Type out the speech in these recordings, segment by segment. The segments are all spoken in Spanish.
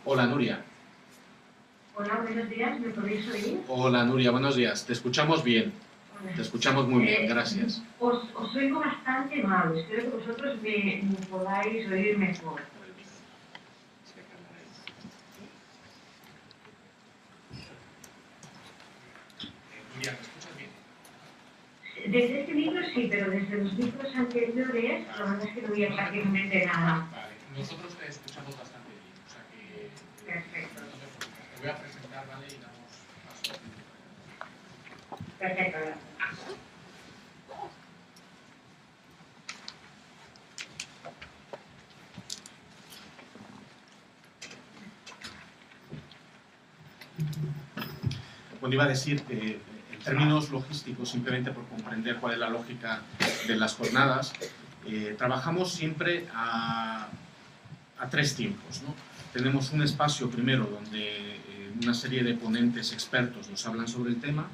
Hola, Nuria. Hola, buenos días, ¿me podéis oír? Hola, Nuria, buenos días. Te escuchamos bien. Hola. Te escuchamos muy bien, gracias. Os oigo bastante mal. Espero que vosotros me podáis oír mejor. Nuria, ¿me escuchas bien? Desde este micro sí, pero desde los micros anteriores la verdad es que no oía prácticamente nada. Vale, nosotros te escuchamos bastante bien, o sea que... Perfecto. No te preocupes, te voy a presentar, ¿vale? Y damos paso. Perfecto, gracias. Bueno, iba a decir que en términos logísticos, simplemente por comprender cuál es la lógica de las jornadas, trabajamos siempre a tres tiempos, ¿no? Tenemos un espacio primero donde una serie de ponentes expertos nos hablan sobre el tema,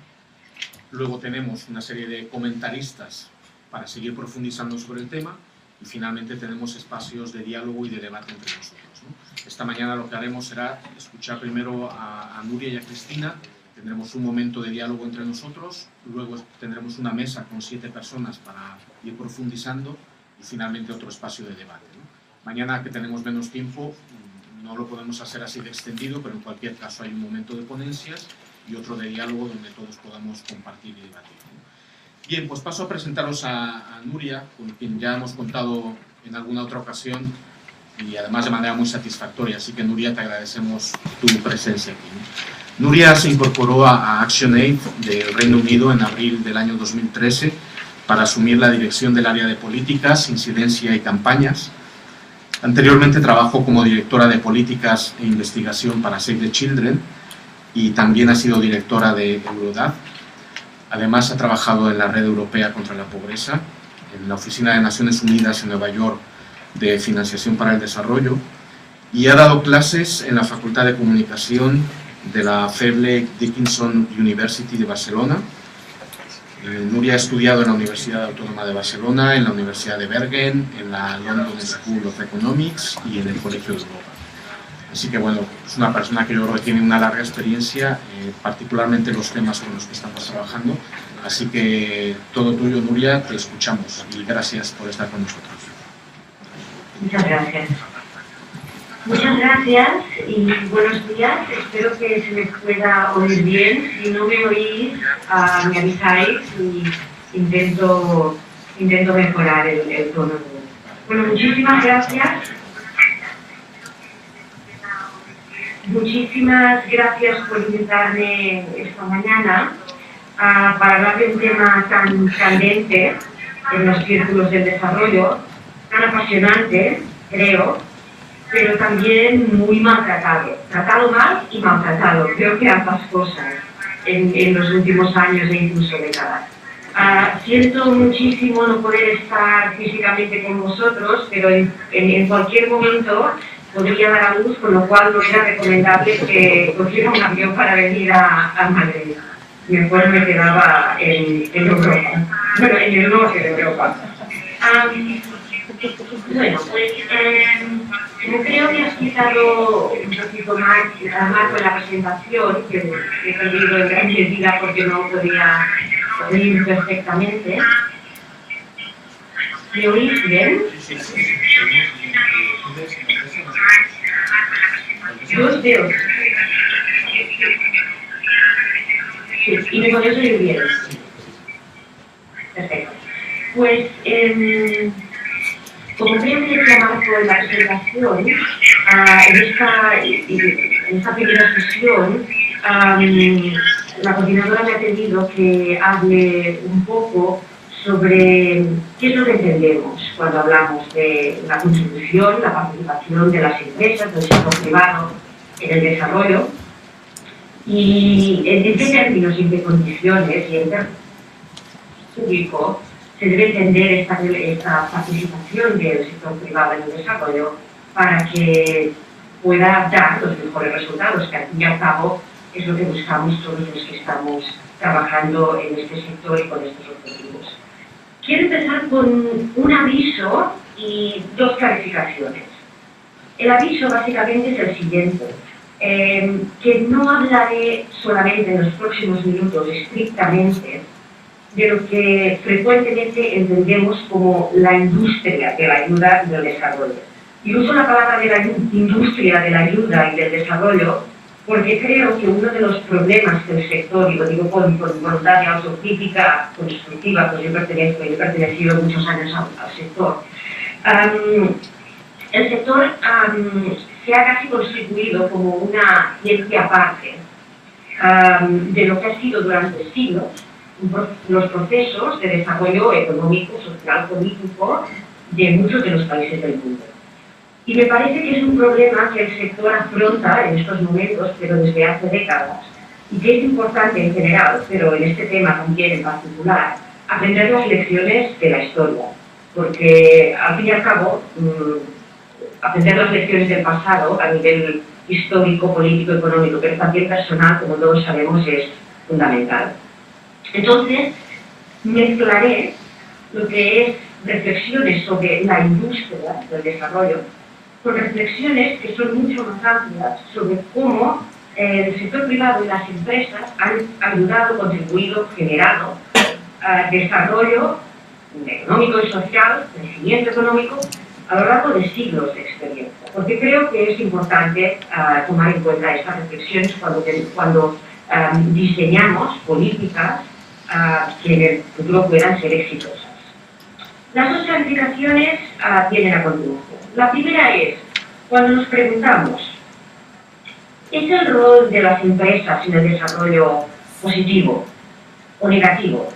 luego tenemos una serie de comentaristas para seguir profundizando sobre el tema y finalmente tenemos espacios de diálogo y de debate entre nosotros, ¿no? Esta mañana lo que haremos será escuchar primero a Nuria y a Cristina. Tendremos un momento de diálogo entre nosotros, luego tendremos una mesa con 7 personas para ir profundizando y finalmente otro espacio de debate, ¿no? Mañana, que tenemos menos tiempo, no lo podemos hacer así de extendido, pero en cualquier caso hay un momento de ponencias y otro de diálogo donde todos podamos compartir y debatir, ¿no? Bien, pues paso a presentaros a Nuria, con quien ya hemos contado en alguna otra ocasión y además de manera muy satisfactoria, así que Nuria, te agradecemos tu presencia aquí, ¿no? Nuria se incorporó a ActionAid del Reino Unido en abril del año 2013 para asumir la dirección del área de políticas, incidencia y campañas. Anteriormente trabajó como directora de políticas e investigación para Save the Children y también ha sido directora de Eurodad. Además ha trabajado en la Red Europea contra la Pobreza, en la Oficina de Naciones Unidas en Nueva York de Financiación para el Desarrollo y ha dado clases en la Facultad de Comunicación de la Fairleigh Dickinson University de Barcelona. Nuria ha estudiado en la Universidad Autónoma de Barcelona, en la Universidad de Bergen, en la London School of Economics y en el Colegio de Europa. Así que bueno, es una persona que yo creo que tiene una larga experiencia, particularmente los temas con los que estamos trabajando. Así que todo tuyo, Nuria, te escuchamos y gracias por estar con nosotros. Muchas gracias. Muchas gracias y buenos días. Espero que se me pueda oír bien. Si no me oís, me avisáis y intento mejorar el tono. Bueno, muchísimas gracias. Muchísimas gracias por invitarme esta mañana para hablar de un tema tan candente en los círculos del desarrollo, tan apasionante, creo, pero también muy maltratado. Tratado mal y maltratado. Creo que ambas cosas en los últimos años e incluso décadas. Siento muchísimo no poder estar físicamente con vosotros, pero en cualquier momento podría dar a luz, con lo cual no era recomendable que cogiera un avión para venir a Madrid. Mejor me quedaba en Europa, bueno, en el norte de Europa. Bueno, pues como creo que ha explicado un poquito más Marco en la presentación, que he perdido en gran medida porque no podía oír perfectamente. ¿Me oís bien? Dos dedos. Sí, y me podéis oír bien. Perfecto. Pues, como creo que decía Marco en la presentación, en esta primera sesión, la coordinadora me ha pedido que hable un poco sobre qué es lo que entendemos cuando hablamos de la contribución, la participación de las empresas, del sector privado en el desarrollo, y en qué términos y en qué condiciones y en términos público se debe entender esta participación del sector privado en el desarrollo para que pueda dar los mejores resultados, que al fin y al cabo es lo que buscamos todos los que estamos trabajando en este sector y con estos objetivos. Quiero empezar con un aviso y dos clarificaciones. El aviso básicamente es el siguiente, que no hablaré solamente en los próximos minutos estrictamente de lo que frecuentemente entendemos como la industria de la ayuda y del desarrollo. Y uso la palabra de la industria de la ayuda y del desarrollo porque creo que uno de los problemas del sector, y lo digo con voluntaria autocrítica constructiva, pues yo he pertenecido muchos años al sector, el sector se ha casi constituido como una ciencia aparte de lo que ha sido durante siglos los procesos de desarrollo económico, social, político de muchos de los países del mundo. Y me parece que es un problema que el sector afronta en estos momentos, pero desde hace décadas, y que es importante en general, pero en este tema también en particular, aprender las lecciones de la historia. Porque, al fin y al cabo, aprender las lecciones del pasado a nivel histórico, político, económico, pero también personal, como todos sabemos, es fundamental. Entonces, mezclaré lo que es reflexiones sobre la industria del desarrollo con reflexiones que son mucho más amplias sobre cómo el sector privado y las empresas han ayudado, contribuido, generado desarrollo económico y social, crecimiento económico, a lo largo de siglos de experiencia. Porque creo que es importante tomar en cuenta estas reflexiones cuando diseñamos políticas que en el futuro puedan ser exitosas. Las dos clasificaciones vienen a continuación. La primera es, cuando nos preguntamos, ¿es el rol de las empresas en el desarrollo positivo o negativo?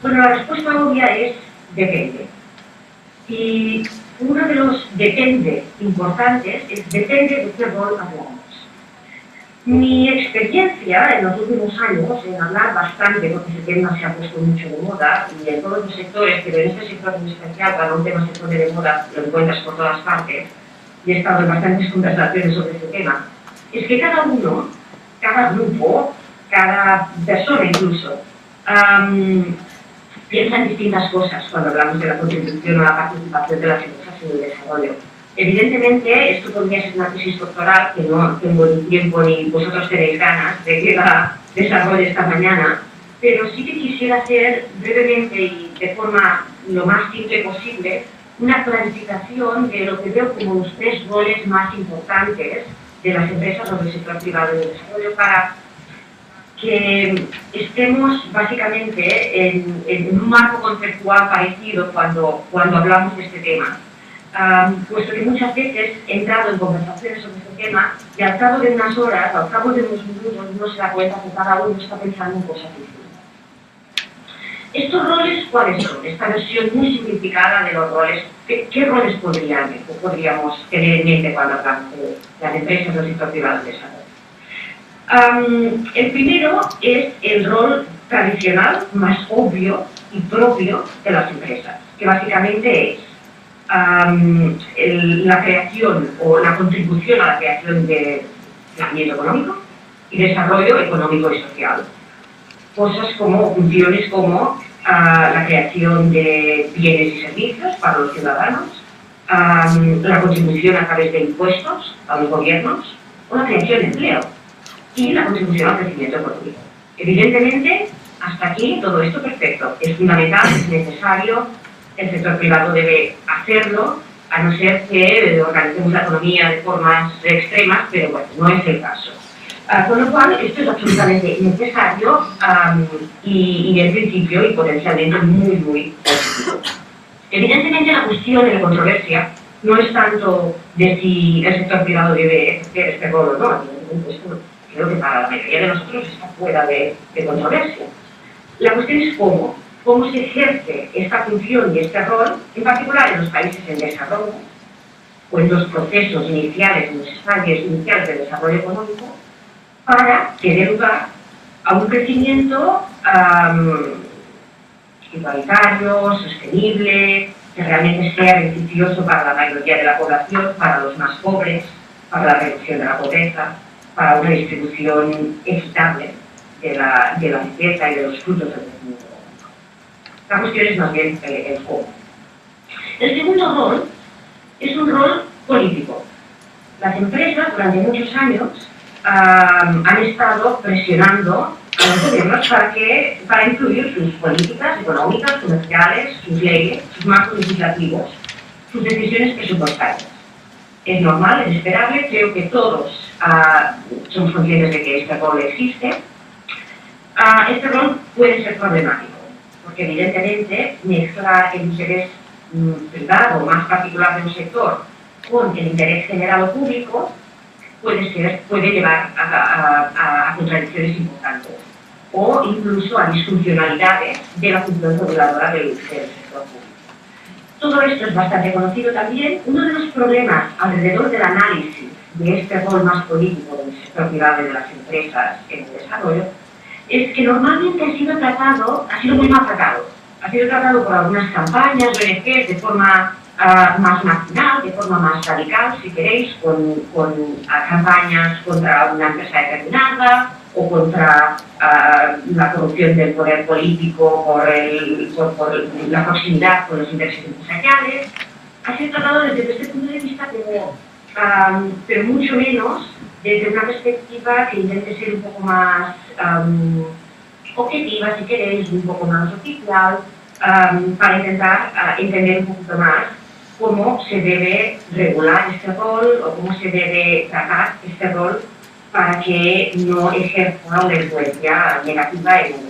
Bueno, la respuesta obvia es depende. Y uno de los depende importantes es depende de qué rol hablamos. Mi experiencia en los últimos años en hablar bastante, porque ese tema se ha puesto mucho de moda, y en todos los sectores, pero en este sector en especial, cuando un tema se pone de moda, lo encuentras por todas partes, y he estado en bastantes conversaciones sobre este tema, es que cada uno, cada grupo, cada persona incluso, piensa en distintas cosas cuando hablamos de la contribución o la participación de las empresas en el desarrollo. Evidentemente, esto podría ser una tesis doctoral que no tengo ni tiempo ni vosotros tenéis ganas de que la desarrolle esta mañana, pero sí que quisiera hacer brevemente y de forma lo más simple posible una clarificación de lo que veo como los tres roles más importantes de las empresas o del sector privado en el desarrollo para que estemos básicamente en un marco conceptual parecido cuando hablamos de este tema. Puesto que muchas veces he entrado en conversaciones sobre este tema y al cabo de unas horas, al cabo de unos minutos, uno se da cuenta que cada uno está pensando en cosas distintas. ¿Estos roles cuáles son? Esta versión muy simplificada de los roles, ¿qué roles podríamos tener en mente cuando hablamos de las empresas del sector privado de desarrollo? El primero es el rol tradicional, más obvio y propio de las empresas, que básicamente es la creación o la contribución a la creación de crecimiento económico y desarrollo económico y social. Cosas como funciones como la creación de bienes y servicios para los ciudadanos, la contribución a través de impuestos a los gobiernos o la creación de empleo y la contribución al crecimiento económico. Evidentemente, hasta aquí todo esto perfecto. Es fundamental, es necesario. El sector privado debe hacerlo, a no ser que organicemos la economía de formas extremas, pero bueno, no es el caso. Con lo cual, esto es absolutamente necesario y en principio y potencialmente muy, muy positivo. Evidentemente, la cuestión de la controversia no es tanto de si el sector privado debe ejercer este rol o no. Evidentemente, esto creo que para la mayoría de nosotros está fuera de controversia. La cuestión es cómo se ejerce esta función y este rol, en particular en los países en desarrollo, o en los procesos iniciales, en los estadios iniciales de desarrollo económico, para que dé lugar a un crecimiento igualitario, sostenible, que realmente sea beneficioso para la mayoría de la población, para los más pobres, para la reducción de la pobreza, para una distribución equitable de la riqueza y de los frutos del crecimiento. La cuestión es más bien el cómo. El segundo rol es un rol político. Las empresas durante muchos años han estado presionando a los gobiernos para incluir sus políticas económicas, comerciales, sus leyes, sus marcos legislativos, sus decisiones presupuestarias. Es normal, es esperable, creo que todos somos conscientes de que este rol existe. Este rol puede ser problemático, porque evidentemente mezclar el interés privado más particular de un sector con el interés general o público puede llevar a contradicciones importantes o incluso a disfuncionalidades de la función reguladora del sector público. Todo esto es bastante conocido también. Uno de los problemas alrededor del análisis de este rol más político del sector privado y de las empresas en el desarrollo es que normalmente ha sido muy mal tratado. Ha sido tratado por algunas campañas, ONGs, de forma más marginal, de forma más radical, si queréis, con campañas contra una empresa determinada o contra la corrupción del poder político por la proximidad con los intereses empresariales. Ha sido tratado desde este punto de vista, pero mucho menos desde una perspectiva que intente ser un poco más objetiva, si queréis, un poco más oficial, para intentar entender un poquito más cómo se debe regular este rol o cómo se debe tratar este rol para que no ejerza una influencia negativa en el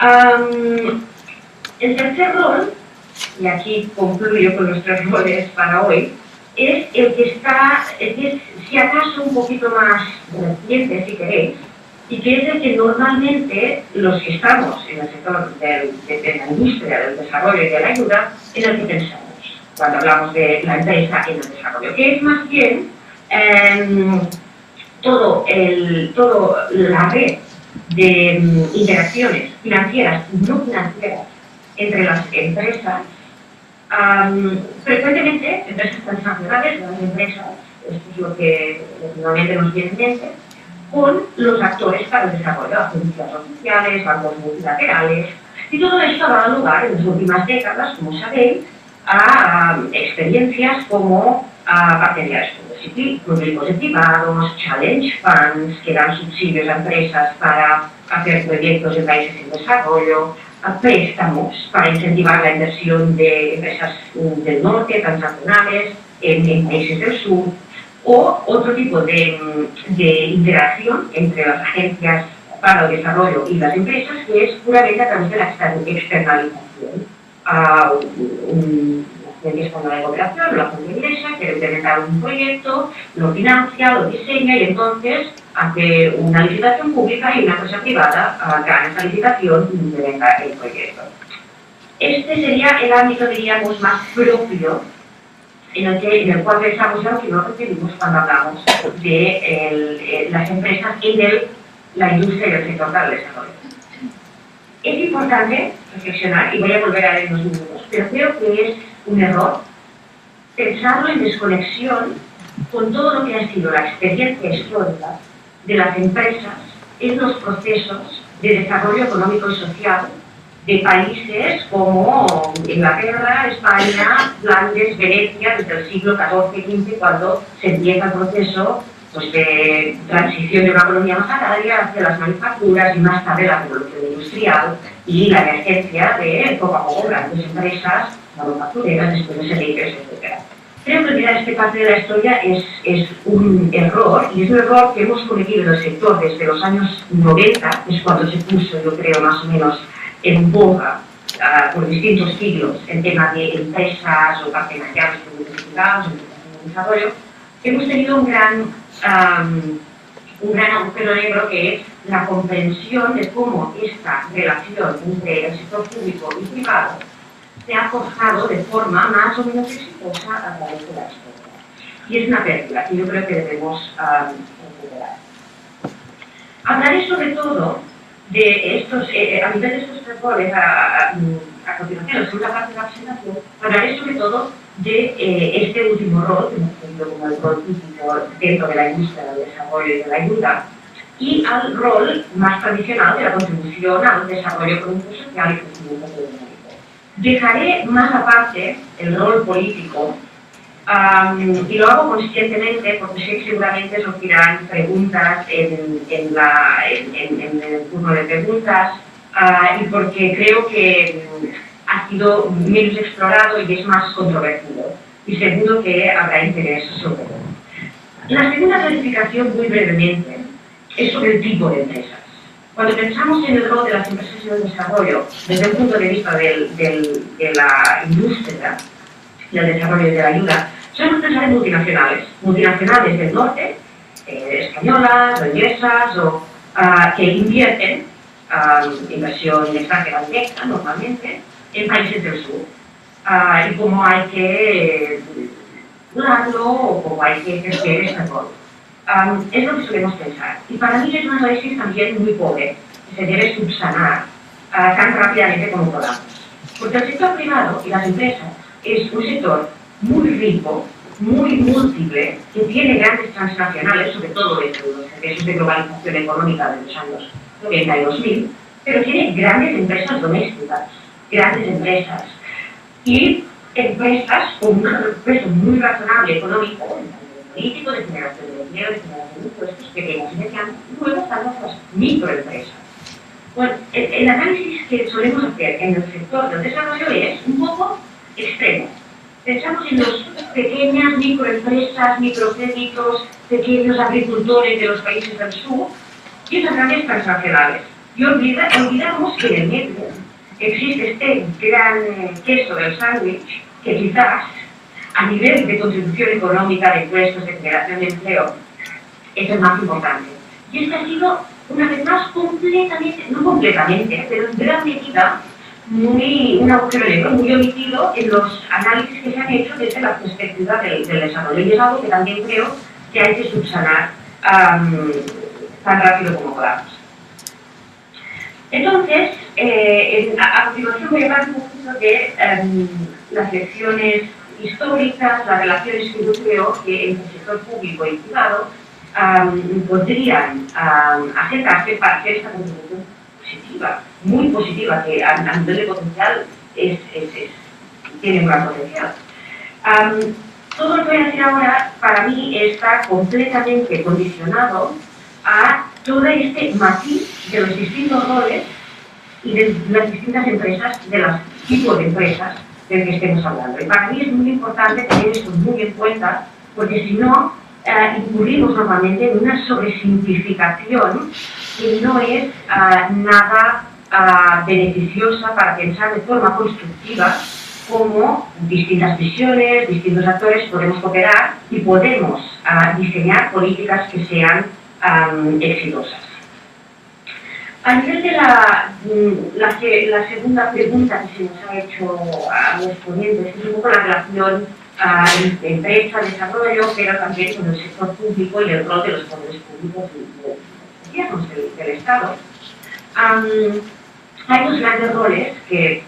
desarrollo. El tercer rol, y aquí concluyo con los tres roles para hoy, es el que es si acaso un poquito más reciente, si queréis, y que es el que normalmente los que estamos en el sector de la industria, del desarrollo y de la ayuda, en el que pensamos cuando hablamos de la empresa en el desarrollo, que es más bien toda la red de interacciones financieras y no financieras entre las empresas, frecuentemente empresas transnacionales, las empresas, esto es lo que normalmente nos viene en mente, con los actores para el desarrollo, agencias oficiales, bancos multilaterales, y todo esto ha dado lugar en las últimas décadas, como sabéis, a experiencias como partenariados públicos y privados, challenge funds, que dan subsidios a empresas para hacer proyectos en países en desarrollo, a préstamos para incentivar la inversión de empresas del norte, transnacionales, en países del sur, o otro tipo de interacción entre las agencias para el desarrollo y las empresas, que es puramente a través de la externalización. La Agencia Española de Cooperación o la Agencia Inglesa quiere implementar un proyecto, lo financia, lo diseña y entonces hace una licitación pública y una empresa privada gana esa licitación y implementa el proyecto. Este sería el ámbito, diríamos, más propio en el cual pensamos lo que nos referimos cuando hablamos de las empresas en la industria y el sector del desarrollo. Es importante reflexionar, y voy a volver a leer unos minutos, pero creo que es un error pensarlo en desconexión con todo lo que ha sido la experiencia histórica de las empresas en los procesos de desarrollo económico y social de países como Inglaterra, España, Flandes, Venecia, desde el siglo XIV-XV, cuando se empieza el proceso de transición de una economía más agraria hacia las manufacturas y más tarde la revolución industrial y la emergencia de poco a poco grandes empresas manufactureras, después de servicios, etc. Creo que olvidar esta parte de la historia es un error, y es un error que hemos cometido en el sector desde los años 90, es cuando se puso, yo creo, más o menos en boga por distintos siglos el tema de empresas o partenariados públicos y privados, en desarrollo. Hemos tenido un gran agujero negro, que es la comprensión de cómo esta relación entre el sector público y privado se ha forjado de forma más o menos exitosa a través de la historia. Y es una pérdida que yo creo que debemos recuperar. Hablaré sobre todo de estos, a nivel de estos tres roles, a continuación, en la segunda parte de la presentación, hablaré sobre todo de este último rol, que hemos tenido como el rol típico dentro de la industria del desarrollo y de la ayuda, y al rol más tradicional de la contribución al desarrollo económico, social y crecimiento económico. Dejaré más aparte el rol político Y lo hago conscientemente porque sé que seguramente surgirán preguntas en el turno de preguntas y porque creo que ha sido menos explorado y es más controvertido. Y seguro que habrá interés sobre todo. La segunda clasificación, muy brevemente, es sobre el tipo de empresas. Cuando pensamos en el rol de las empresas en el desarrollo, desde el punto de vista de la industria, del desarrollo y de la ayuda, solemos pensar en multinacionales del norte, españolas o inglesas, que invierten inversión extranjera directa, normalmente, en países del sur. Y cómo hay que cuidarlo o cómo hay que ejercer este rol. Es lo que solemos pensar. Y para mí es un análisis también muy pobre, que se debe subsanar tan rápidamente como podamos. Porque el sector privado y las empresas es un sector muy rico, muy múltiple, que tiene grandes transnacionales, sobre todo dentro de los procesos de globalización económica de los años 90 y 2000, pero tiene grandes empresas domésticas, grandes empresas, y empresas con un peso muy razonable económico, político, de generación de empleo, de generación de impuestos, pequeñas y medianas, y luego están las microempresas. Bueno, el análisis que solemos hacer en el sector del desarrollo es un poco extremo. Pensamos en las pequeñas microempresas, microcréditos, pequeños agricultores de los países del sur y esas grandes transnacionales. Y olvidamos que en el medio existe este gran queso del sándwich que quizás a nivel de contribución económica, de impuestos, de generación de empleo, es el más importante. Y este ha sido, una vez más, no completamente, pero en gran medida, un agujero negro muy omitido en los análisis que se han hecho desde la perspectiva del desarrollo. Y es algo que también creo que hay que subsanar tan rápido como podamos. Entonces, a continuación voy a hablar un poquito de las lecciones históricas, las relaciones que yo creo que entre el sector público y privado podrían acercarse para hacer esta contribución positiva, muy positiva, que a nivel de potencial tiene un gran potencial. Todo lo que voy a decir ahora, para mí, está completamente condicionado a todo este matiz de los distintos roles y de las distintas empresas, de los tipos de empresas del que estemos hablando. Y para mí es muy importante tener esto muy en cuenta, porque si no, incurrimos normalmente en una sobresimplificación que no es nada beneficiosa para pensar de forma constructiva cómo distintas visiones, distintos actores podemos cooperar y podemos diseñar políticas que sean exitosas. A nivel de la segunda pregunta que se nos ha hecho a los ponentes, es un poco la relación entre empresa, desarrollo, pero también con el sector público y el rol de los poderes públicos y de los gobiernos del Estado. Hay dos grandes roles que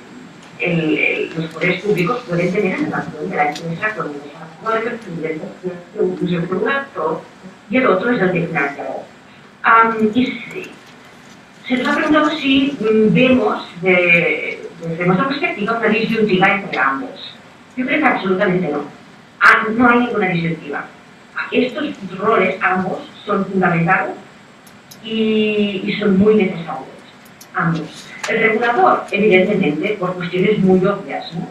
los poderes públicos pueden tener en la relación de la empresa con el desarrollo, por un actor, y el otro es el de financiador. Se nos ha preguntado si vemos desde nuestra perspectiva una disyuntiva entre ambos. Yo creo que absolutamente no. No hay ninguna disyuntiva. Estos roles ambos son fundamentales y son muy necesarios, ambos. El regulador, evidentemente, por cuestiones muy obvias, ¿no?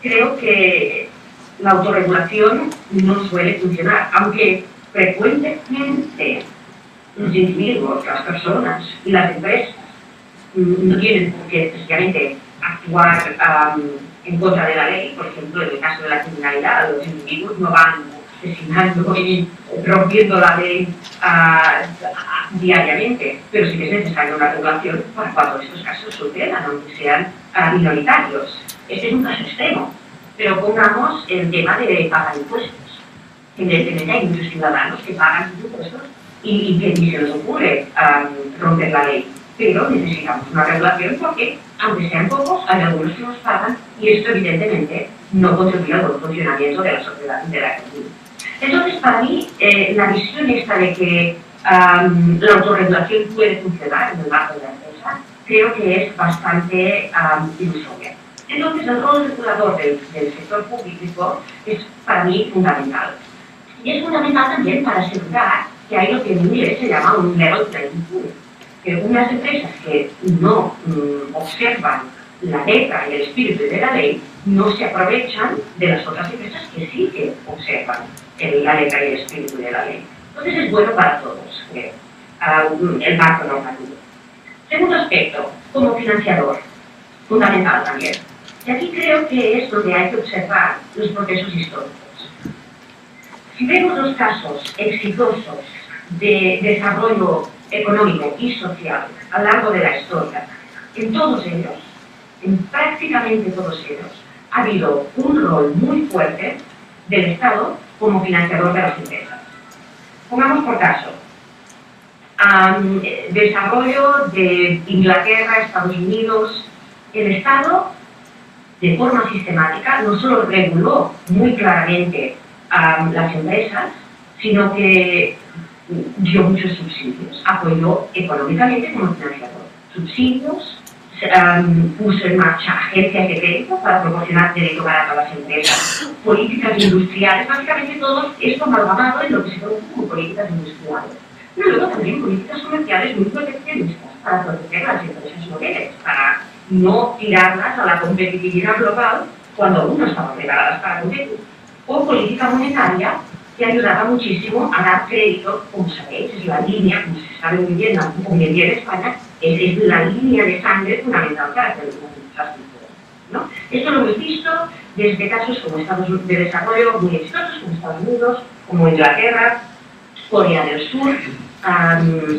Creo que la autorregulación no suele funcionar, aunque frecuentemente los individuos, las personas y las empresas no tienen por qué precisamente actuar en contra de la ley. Por ejemplo, en el caso de la criminalidad, los individuos no van asesinando y rompiendo la ley diariamente, pero sí que es necesaria una regulación para cuando estos casos sucedan, aunque sean minoritarios. Este es un caso extremo, pero pongamos el tema de pagar impuestos. Evidentemente hay muchos ciudadanos que pagan impuestos y que ni se les ocurre romper la ley, pero necesitamos una regulación porque, aunque sean pocos, hay algunos que nos pagan y esto evidentemente no contribuye al buen funcionamiento de la sociedad y de la economía. Entonces, para mí, la visión esta de que la autorregulación puede funcionar en el marco de la empresa, creo que es bastante ilusoria. Entonces, el rol regulador del sector público es para mí fundamental. Y es fundamental también para asegurar que hay lo que en inglés se llama un level playing field, que unas empresas que no observan la letra y el espíritu de la ley no se aprovechan de las otras empresas que sí que observan la letra y el espíritu de la ley. Entonces es bueno para todos, creo, el marco normativo. Segundo aspecto, como financiador, fundamental también. Y aquí creo que es donde hay que observar los procesos históricos. Si vemos los casos exitosos de desarrollo económico y social a lo largo de la historia, en todos ellos, en prácticamente todos ellos, ha habido un rol muy fuerte del Estado como financiador de las empresas. Pongamos por caso, desarrollo de Inglaterra, Estados Unidos. El Estado, de forma sistemática, no solo reguló muy claramente las empresas, sino que dio muchos subsidios, apoyó económicamente como financiador. Subsidios, puso en marcha agencias de crédito para proporcionar crédito barato a las empresas, políticas industriales, básicamente todo esto amalgamado en lo que se conoce como políticas industriales. Pero luego también políticas comerciales muy proteccionistas para proteger las empresas locales, para no tirarlas a la competitividad global cuando aún no estaban preparadas para competir. O política monetaria, que ayudaba muchísimo a dar crédito, como sabéis, es la línea, como se sabe muy bien, hoy en día en España, es la línea de sangre fundamental para hacer una infraestructura, ¿no? Esto lo hemos visto desde casos como Estados de desarrollo muy exitosos, como Estados Unidos, como Inglaterra, Corea del Sur,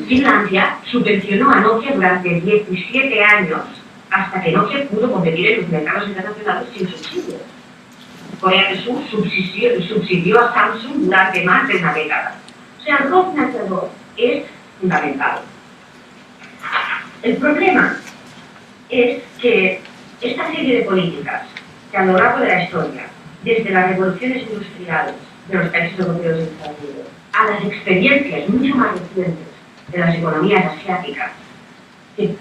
Finlandia subvencionó a Nokia durante 17 años hasta que Nokia pudo competir en los mercados internacionales sin subsidios. Corea del Sur subsidió a Samsung durante más de una década. O sea, el rol financiador es fundamental. El problema es que esta serie de políticas que a lo largo de la historia, desde las revoluciones industriales de los países europeos y Estados Unidos, a las experiencias mucho más recientes de las economías asiáticas, que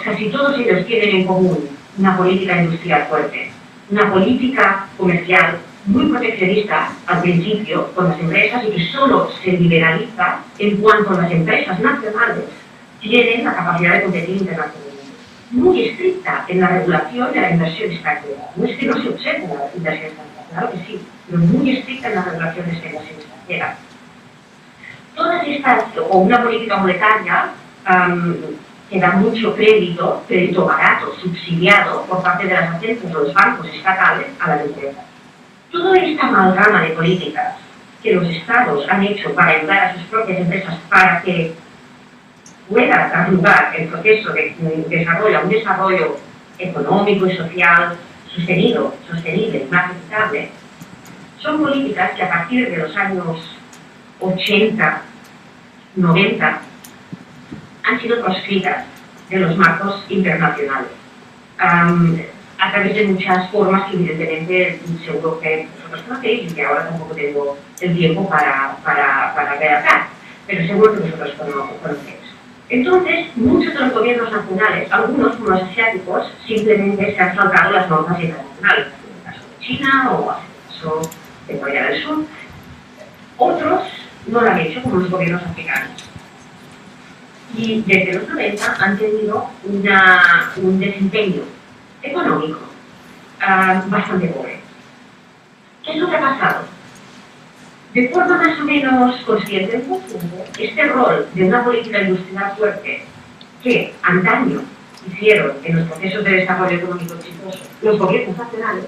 casi todos ellos tienen en común una política industrial fuerte, una política comercial muy proteccionista al principio con las empresas y que solo se liberaliza en cuanto las empresas nacionales tienen la capacidad de competir internacionalmente. Muy estricta en la regulación de la inversión extranjera. No es que no se observe la inversión extranjera, claro que sí, pero muy estricta en la regulación de esta inversión extranjera. Todas estas, o una política monetaria que da mucho crédito barato, subsidiado por parte de las agencias o los bancos estatales a las empresas. Toda esta amalgama de políticas que los estados han hecho para ayudar a sus propias empresas para que pueda dar lugar el proceso de desarrollo a un desarrollo económico y social sostenible y más equitable, son políticas que a partir de los años 80, 90, han sido proscritas de los marcos internacionales a través de muchas formas que evidentemente seguro que vosotros conocéis y que ahora tampoco tengo el tiempo para ver acá, pero seguro que vosotros conocéis. Entonces, muchos de los gobiernos nacionales, algunos como los asiáticos, simplemente se han saltado las normas internacionales, en el caso de China o en el caso de Corea del Sur. Otros no lo han hecho, como los gobiernos africanos. Y desde los 90 han tenido un desempeño económico bastante pobre. ¿Qué es lo que ha pasado? De forma más o menos consciente, este rol de una política industrial fuerte que antaño hicieron en los procesos de desarrollo económico exitoso los gobiernos nacionales,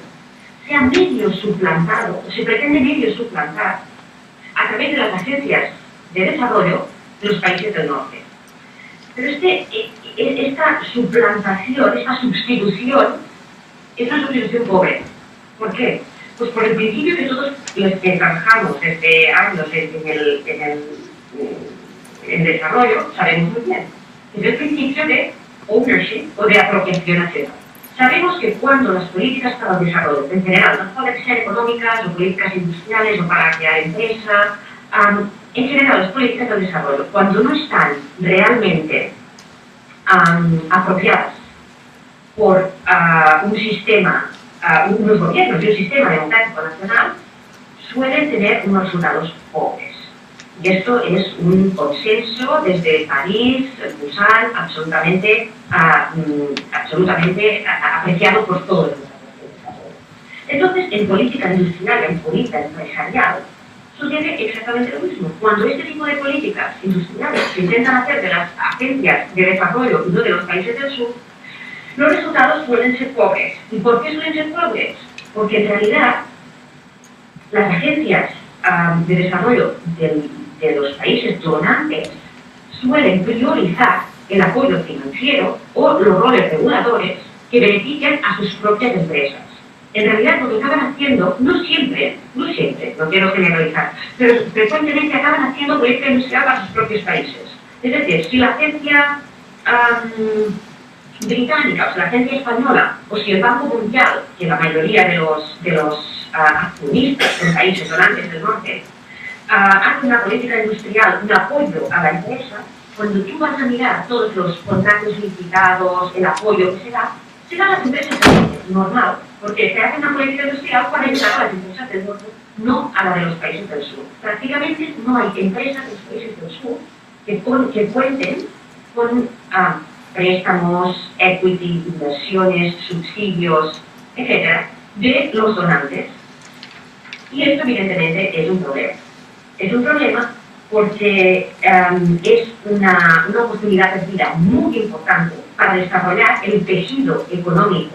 se ha medio suplantado, o se pretende medio suplantar a través de las agencias de desarrollo de los países del norte. Pero esta suplantación, esta sustitución, es una sustitución pobre. ¿Por qué? Pues por el principio que todos los que trabajamos desde años en el desarrollo sabemos muy bien. Es el principio de ownership o de apropiación nacional. Sabemos que cuando las políticas para el desarrollo, en general, no pueden ser económicas o políticas industriales o para crear empresas, en general las políticas del desarrollo, cuando no están realmente apropiadas por un sistema, unos gobiernos y un sistema democrático nacional, suelen tener unos resultados pobres. Y esto es un consenso desde París, Busan, absolutamente apreciado por todos los países. Entonces, en política industrial, en política empresarial, sucede exactamente lo mismo. Cuando este tipo de políticas industriales se intentan hacer de las agencias de desarrollo y no de los países del sur, los resultados suelen ser pobres. ¿Y por qué suelen ser pobres? Porque en realidad las agencias de desarrollo de los países donantes suelen priorizar el apoyo financiero o los roles reguladores que benefician a sus propias empresas. En realidad lo que acaban haciendo, no siempre, no quiero generalizar, pero frecuentemente acaban haciendo política industrial para sus propios países. Es decir, si la agencia británica, o si la agencia española, o si el Banco Mundial, que la mayoría de los accionistas en países donantes del norte, hace una política industrial, un apoyo a la empresa, cuando tú vas a mirar todos los contratos licitados, el apoyo que se da a las empresas normal, porque se hace una política industrial para ayudar a las empresas del norte, no a la de los países del sur. Prácticamente no hay empresas de los países del sur que cuenten con préstamos, equity, inversiones, subsidios, etcétera, de los donantes. Y esto evidentemente es un problema. Es un problema porque es una oportunidad perdida muy importante para desarrollar el tejido económico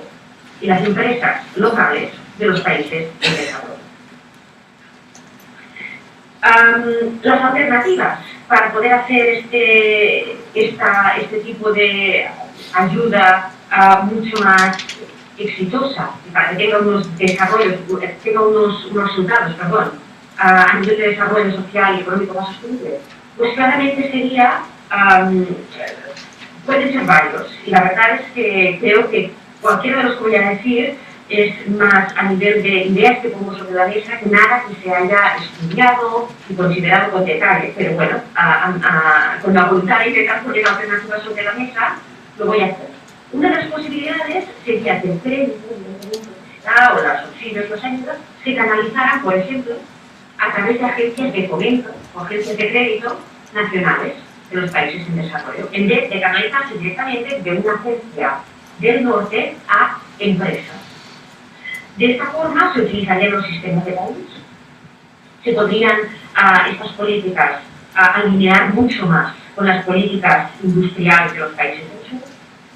y las empresas locales de los países en desarrollo. Las alternativas para poder hacer este tipo de ayuda mucho más exitosa, para que tenga unos resultados, a nivel de desarrollo social y económico más sostenible, pues claramente sería, pueden ser varios, y la verdad es que creo que cualquiera de los que voy a decir es más a nivel de ideas que pongo sobre la mesa que nada que se haya estudiado y considerado con detalle, pero bueno, con la voluntad de intentar poner alternativas sobre la mesa, lo voy a hacer. Una de las posibilidades sería que el crédito, o los subsidios, las ayudas, se canalizaran, por ejemplo, a través de agencias de fomento o agencias de crédito nacionales de los países en desarrollo, en vez de canalizarse directamente de una agencia del norte a empresas. De esta forma se utilizarían los sistemas de país, se podrían estas políticas alinear mucho más con las políticas industriales de los países del sur.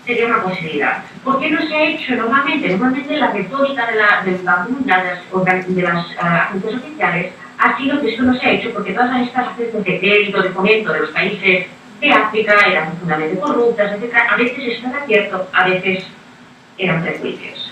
Sería una posibilidad. ¿Por qué no se ha hecho normalmente? Normalmente la retórica del Banco Mundial, de las agencias oficiales, ha sido que esto no se ha hecho porque todas estas agencias de crédito, de fomento de los países de África eran profundamente corruptas, etc. A veces esto era cierto, a veces eran prejuicios.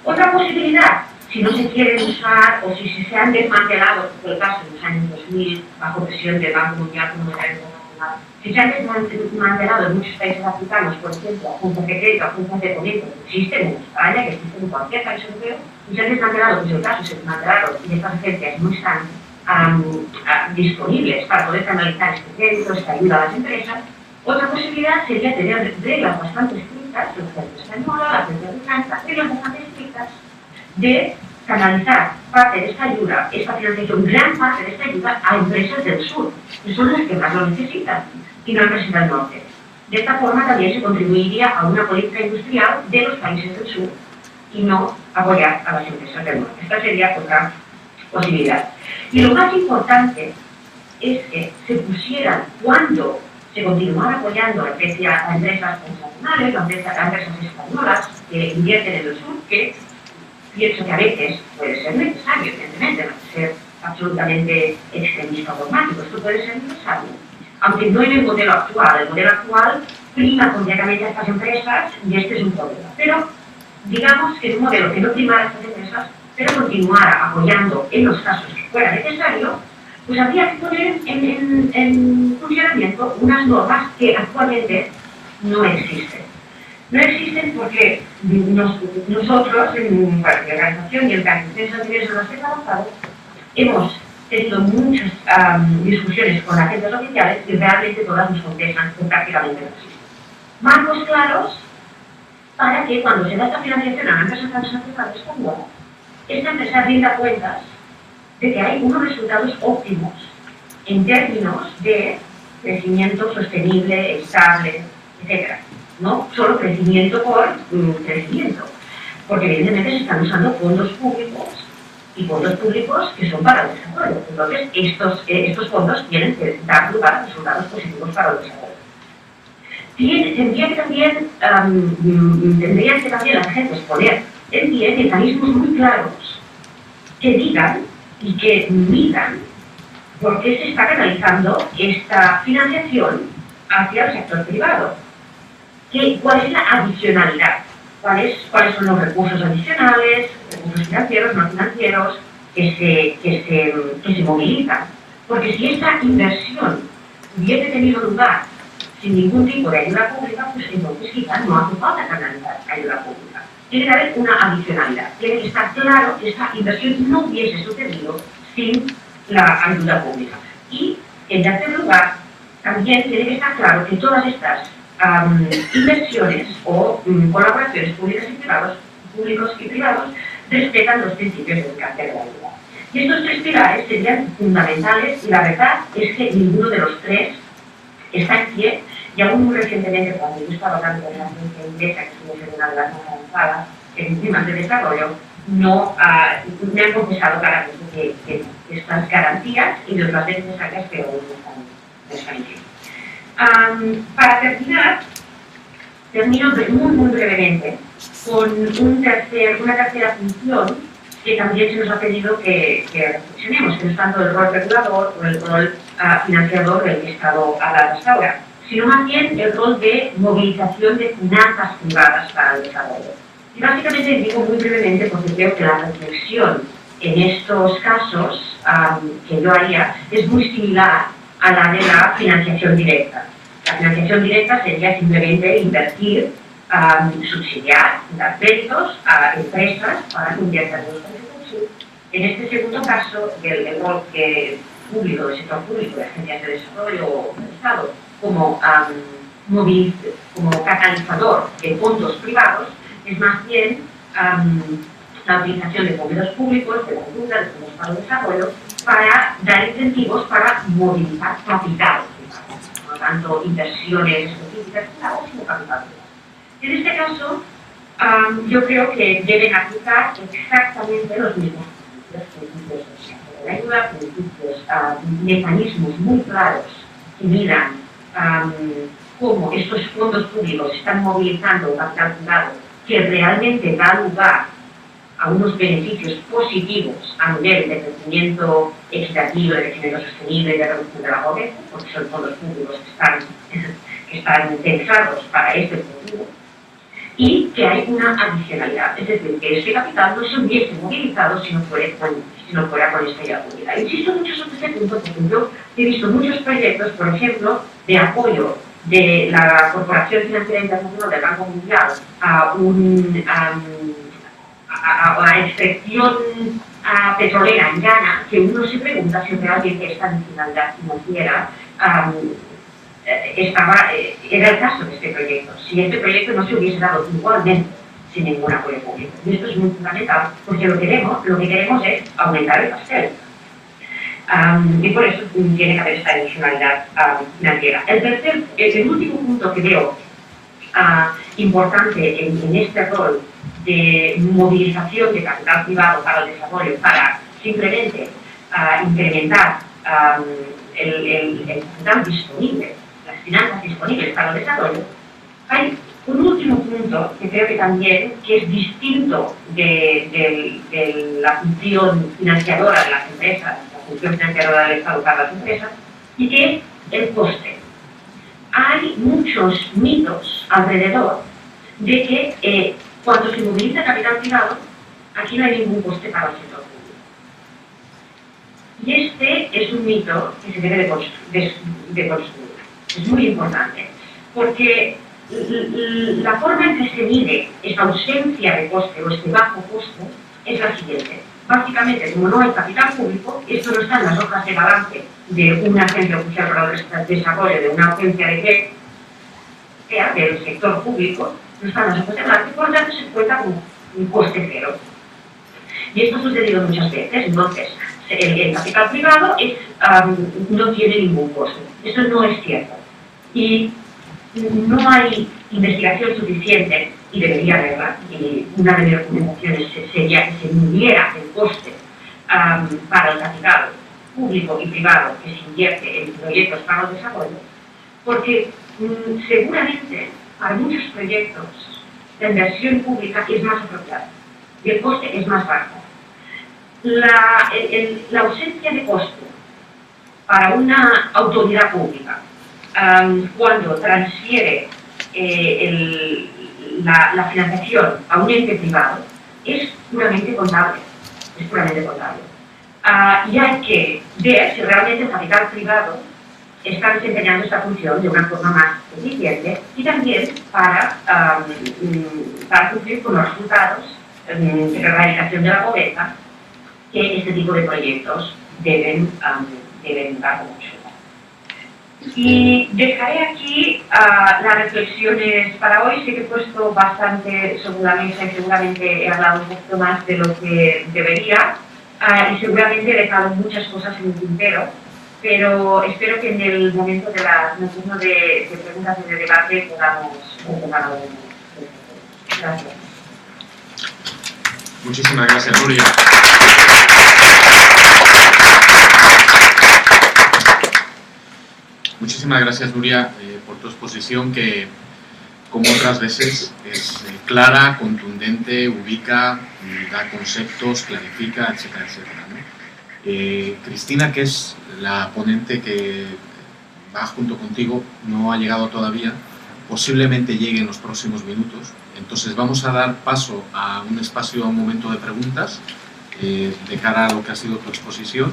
Otra posibilidad, si no se quieren usar o si se han desmantelado, por el caso en los años 2000, bajo presión del Banco Mundial Monetario Internacional, si se han desmantelado en muchos países africanos, por ejemplo, agencias de crédito, agencias de fomento, que existen en España, que existen en cualquier país europeo, y se han desmantelado, pues el caso se desmantelaron y estas agencias no están disponibles para poder canalizar este crédito, esta ayuda a las empresas. Otra posibilidad sería tener reglas bastante estrictas, la agencia española, la agencia británica, reglas bastante estrictas de canalizar parte de esta ayuda, esta financiación, gran parte de esta ayuda a empresas del sur, que son las que más lo necesitan, y no a empresas del norte. De esta forma también se contribuiría a una política industrial de los países del sur y no apoyar a las empresas del norte. Esta sería otra posibilidad. Y lo más importante es que se pusieran, cuando se continuara apoyando a empresas transnacionales, a empresas españolas que invierten en el sur, que pienso que a veces puede ser necesario, evidentemente, no puede ser absolutamente extremista o dogmático, esto puede ser necesario, aunque no en el modelo actual. El modelo actual prima completamente a estas empresas y este es un problema. Pero digamos que es un modelo que no primara a estas empresas, pero continuara apoyando en los casos que fuera necesario, pues habría que poner en funcionamiento unas normas que actualmente no existen. No existen porque nosotros, en la organización y en las organizaciones en las que he trabajado, hemos tenido muchas discusiones con agencias oficiales y realmente todas nos contestan que prácticamente no existen. Marcos claros para que cuando se da esta financiación a la empresa transnacional española, esta empresa rinda cuentas de que hay unos resultados óptimos en términos de crecimiento sostenible, estable, etc. No solo crecimiento por crecimiento, porque evidentemente se están usando fondos públicos y fondos públicos que son para el desarrollo. Entonces, estos fondos tienen que dar lugar a resultados positivos para el desarrollo. Tendrían que también las agentes poner en pie mecanismos muy claros que digan y que midan por qué se está canalizando esta financiación hacia el sector privado. ¿Cuál es la adicionalidad? ¿Cuáles son los recursos adicionales, recursos financieros, no financieros, que se movilizan? Porque si esta inversión hubiese tenido lugar sin ningún tipo de ayuda pública, pues entonces quizás no hace falta canalizar ayuda pública. Tiene que haber una adicionalidad. Tiene que estar claro que esta inversión no hubiese sucedido sin la ayuda pública. Y, en tercer lugar, también tiene que estar claro que todas estas inversiones o colaboraciones públicos y privados respetan los principios del carácter de la ayuda. Y estos tres pilares serían fundamentales y la verdad es que ninguno de los tres está en pie. Y aún muy recientemente, cuando yo estaba hablando de la ciencia inglesa, que es una de las más avanzadas en temas de desarrollo, no me han confesado claramente que estas garantías y de otras veces necesarias, pero no están en pie. Para terminar, termino muy brevemente con una tercera función que también se nos ha pedido que reflexionemos, que no es tanto el rol regulador o el rol financiador del Estado hasta ahora, sino más bien el rol de movilización de finanzas privadas para el desarrollo. Y básicamente digo muy brevemente porque creo que la reflexión en estos casos que yo haría es muy similar a la de la financiación directa. La financiación directa sería simplemente invertir, subsidiar, dar créditos a empresas para que inviertan en los recursos. En este segundo caso, el rol público, del sector público, de agencias de desarrollo o del Estado, como catalizador de fondos privados, es más bien la utilización de fondos públicos, de la ayuda, de fondos para el desarrollo, para dar incentivos para movilizar capital privado, no tanto inversiones específicas privadas, sino capital privado. En este caso, yo creo que deben aplicar exactamente los mismos principios de la ayuda, mecanismos muy claros que midan cómo estos fondos públicos están movilizando capital privado que realmente da lugar a unos beneficios positivos a nivel de crecimiento equitativo, de crecimiento sostenible y de reducción de la pobreza, porque son fondos públicos que están pensados para este objetivo, y que hay una adicionalidad, es decir, que este capital no se hubiese movilizado si no fuera con esta ayuda pública. Insisto mucho sobre este punto porque yo he visto muchos proyectos, por ejemplo, de apoyo de la Corporación Financiera Internacional del Banco Mundial a la extracción petrolera en Ghana, que uno se pregunta si realmente esta adicionalidad financiera era el caso de este proyecto, si este proyecto no se hubiese dado igualmente sin ningún apoyo público. Y esto es muy fundamental porque lo que queremos es aumentar el pastel. Y por eso tiene que haber esta adicionalidad financiera. El último punto que veo importante en este rol de movilización de capital privado para el desarrollo, para simplemente incrementar el capital disponible, las finanzas disponibles para el desarrollo, hay un último punto que creo que también es distinto de la función financiadora de las empresas, la función financiadora del Estado para las empresas, y que es el coste. Hay muchos mitos alrededor de que cuando se moviliza capital privado, aquí no hay ningún coste para el sector público. Y este es un mito que se debe de construir. Es muy importante, porque la forma en que se mide esta ausencia de coste o este bajo coste es la siguiente. Básicamente, como no hay capital público, esto no está en las hojas de balance de una agencia oficial para el desarrollo, de una agencia de crédito, del sector público, no están las obras de marca y por lo tanto se cuenta como un coste cero. Y esto ha sucedido muchas veces. Entonces, el capital privado no tiene ningún coste. Eso no es cierto. Y no hay investigación suficiente, y debería haberla, y una de mis recomendaciones sería que se midiera el coste para el capital público y privado que se invierte en proyectos para el desarrollo, porque seguramente para muchos proyectos la inversión pública es más apropiada y el coste es más bajo. La ausencia de coste para una autoridad pública cuando transfiere la financiación a un ente privado es puramente contable. Y hay que ver si realmente el capital privado está desempeñando esta función de una forma más eficiente y también para cumplir con los resultados de la erradicación de la pobreza que este tipo de proyectos deben dar como resultado. Y dejaré aquí las reflexiones para hoy. Sé que he puesto bastante sobre la mesa y seguramente he hablado un poquito más de lo que debería y seguramente he dejado muchas cosas en el tintero, pero espero que en el momento de turno de preguntas y de debate podamos tomar algo. Gracias. Muchísimas gracias, Nuria. Muchísimas gracias, Nuria, por tu exposición que, como otras veces, es clara, contundente, ubica, da conceptos, clarifica, etcétera, etcétera, ¿no? Cristina, que es la ponente que va junto contigo, no ha llegado todavía, posiblemente llegue en los próximos minutos. Entonces vamos a dar paso a un espacio, a un momento de preguntas de cara a lo que ha sido tu exposición.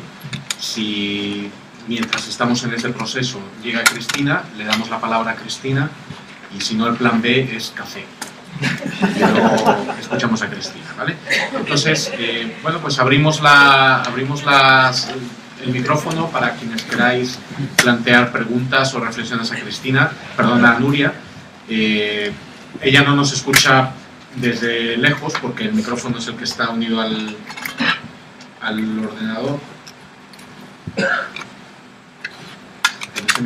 Si mientras estamos en ese proceso llega Cristina, le damos la palabra a Cristina, y si no, el plan B es café. Pero escuchamos a Cristina, ¿vale? Entonces, bueno, pues abrimos el micrófono para quienes queráis plantear preguntas o reflexiones a Cristina, perdón, a Nuria. Ella no nos escucha desde lejos porque el micrófono es el que está unido al ordenador. No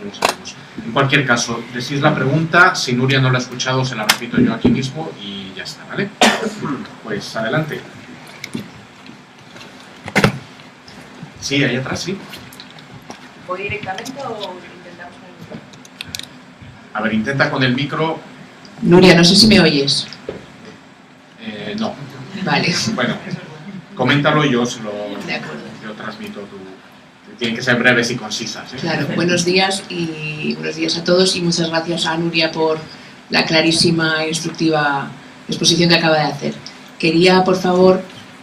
lo sabemos. En cualquier caso, decís la pregunta, si Nuria no la ha escuchado se la repito yo aquí mismo y ya está, ¿vale? Pues adelante. Sí, ahí atrás, sí. ¿Voy directamente o intentamos con el micro? A ver, intenta con el micro. Nuria, no sé si me oyes. No. Vale. Bueno, coméntalo y yo se lo De acuerdo. yo transmito Tienen que ser breves y concisas, ¿eh? Claro, buenos días a todos y muchas gracias a Nuria por la clarísima e instructiva exposición que acaba de hacer. Quería, por favor,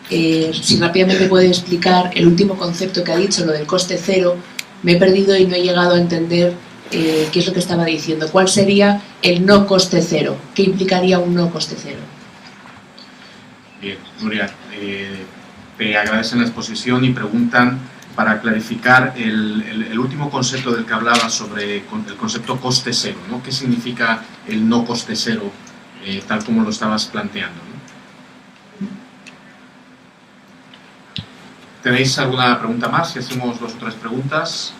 si rápidamente puede explicar el último concepto que ha dicho, lo del coste cero. Me he perdido y no he llegado a entender qué es lo que estaba diciendo. ¿Cuál sería el no coste cero? ¿Qué implicaría un no coste cero? Bien, Nuria, te agradecen la exposición y preguntan para clarificar el último concepto del que hablaba sobre el concepto coste cero, ¿no? ¿Qué significa el no coste cero, tal como lo estabas planteando, ¿no? ¿Tenéis alguna pregunta más? Si hacemos 2 o 3 preguntas.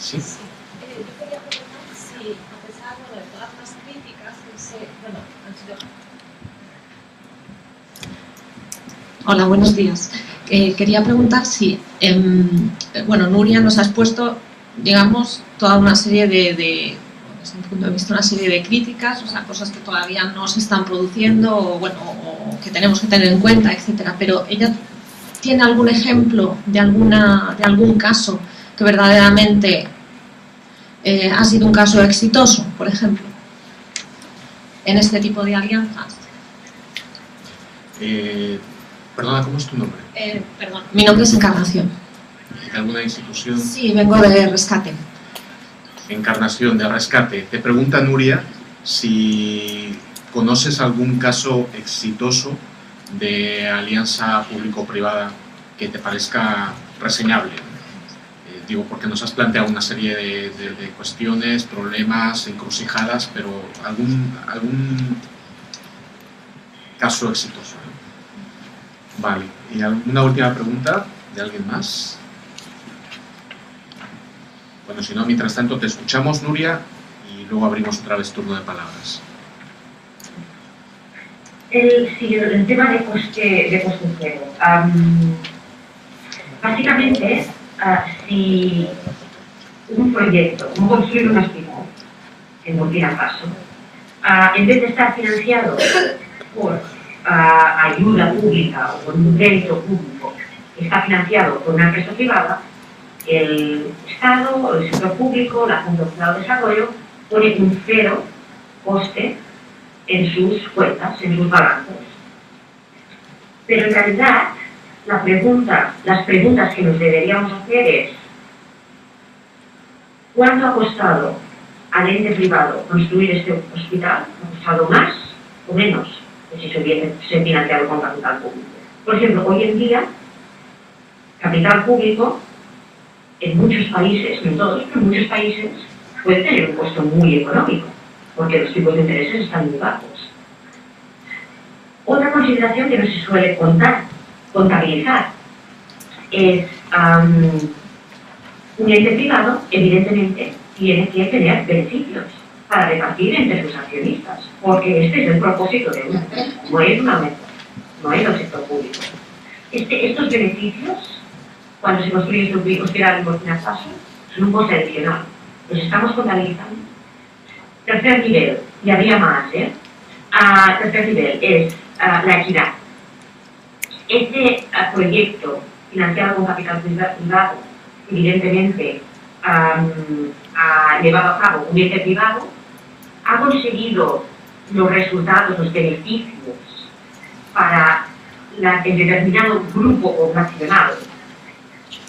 ¿Sí? Yo quería preguntar si, a pesar de todas las críticas que han sido... Hola, buenos días. Quería preguntar si, Nuria, nos has puesto, digamos, toda una serie desde mi punto de vista, una serie de críticas, o sea, cosas que todavía no se están produciendo, o que tenemos que tener en cuenta, etcétera. Pero ella tiene algún ejemplo de algún caso que verdaderamente ha sido un caso exitoso, por ejemplo, en este tipo de alianzas. Perdona, ¿cómo es tu nombre? Perdón, mi nombre es Encarnación. ¿De alguna institución? Sí, vengo de Rescate. Encarnación, de Rescate. Te pregunta Nuria si conoces algún caso exitoso de alianza público-privada que te parezca reseñable. digo, porque nos has planteado una serie de cuestiones, problemas, encrucijadas, pero algún caso exitoso, ¿no? Vale, ¿y alguna última pregunta de alguien más? Bueno, si no, mientras tanto te escuchamos, Nuria, y luego abrimos otra vez turno de palabras. El tema de coste cero. Básicamente, si un proyecto, como construir un hospital en Burkina Faso, en vez de estar financiado por ayuda pública o por un crédito público, está financiado por una empresa privada, el Estado, el sector público, la Junta de Desarrollo, pone un cero coste en sus cuentas, en sus balances. Pero en realidad, las preguntas que nos deberíamos hacer es: ¿cuánto ha costado al ente privado construir este hospital? ¿Ha costado más o menos que si se hubiese financiado con capital público? Por ejemplo, hoy en día, capital público en muchos países, no en todos, pero en muchos países, puede tener un costo muy económico, porque los tipos de intereses están muy bajos. Otra consideración que no se suele contabilizar es un ente privado, evidentemente, tiene que tener beneficios para repartir entre sus accionistas, porque este es el propósito de una empresa, no es una meta, no es el sector público. Estos beneficios, cuando se construye este hospital en Burkina Faso, son un coste adicional. Los estamos contabilizando. Tercer nivel, y habría más, tercer nivel es la equidad. Este proyecto financiado con capital privado, evidentemente, ha llevado a cabo un ente privado, ha conseguido los resultados, los beneficios para el determinado grupo poblacional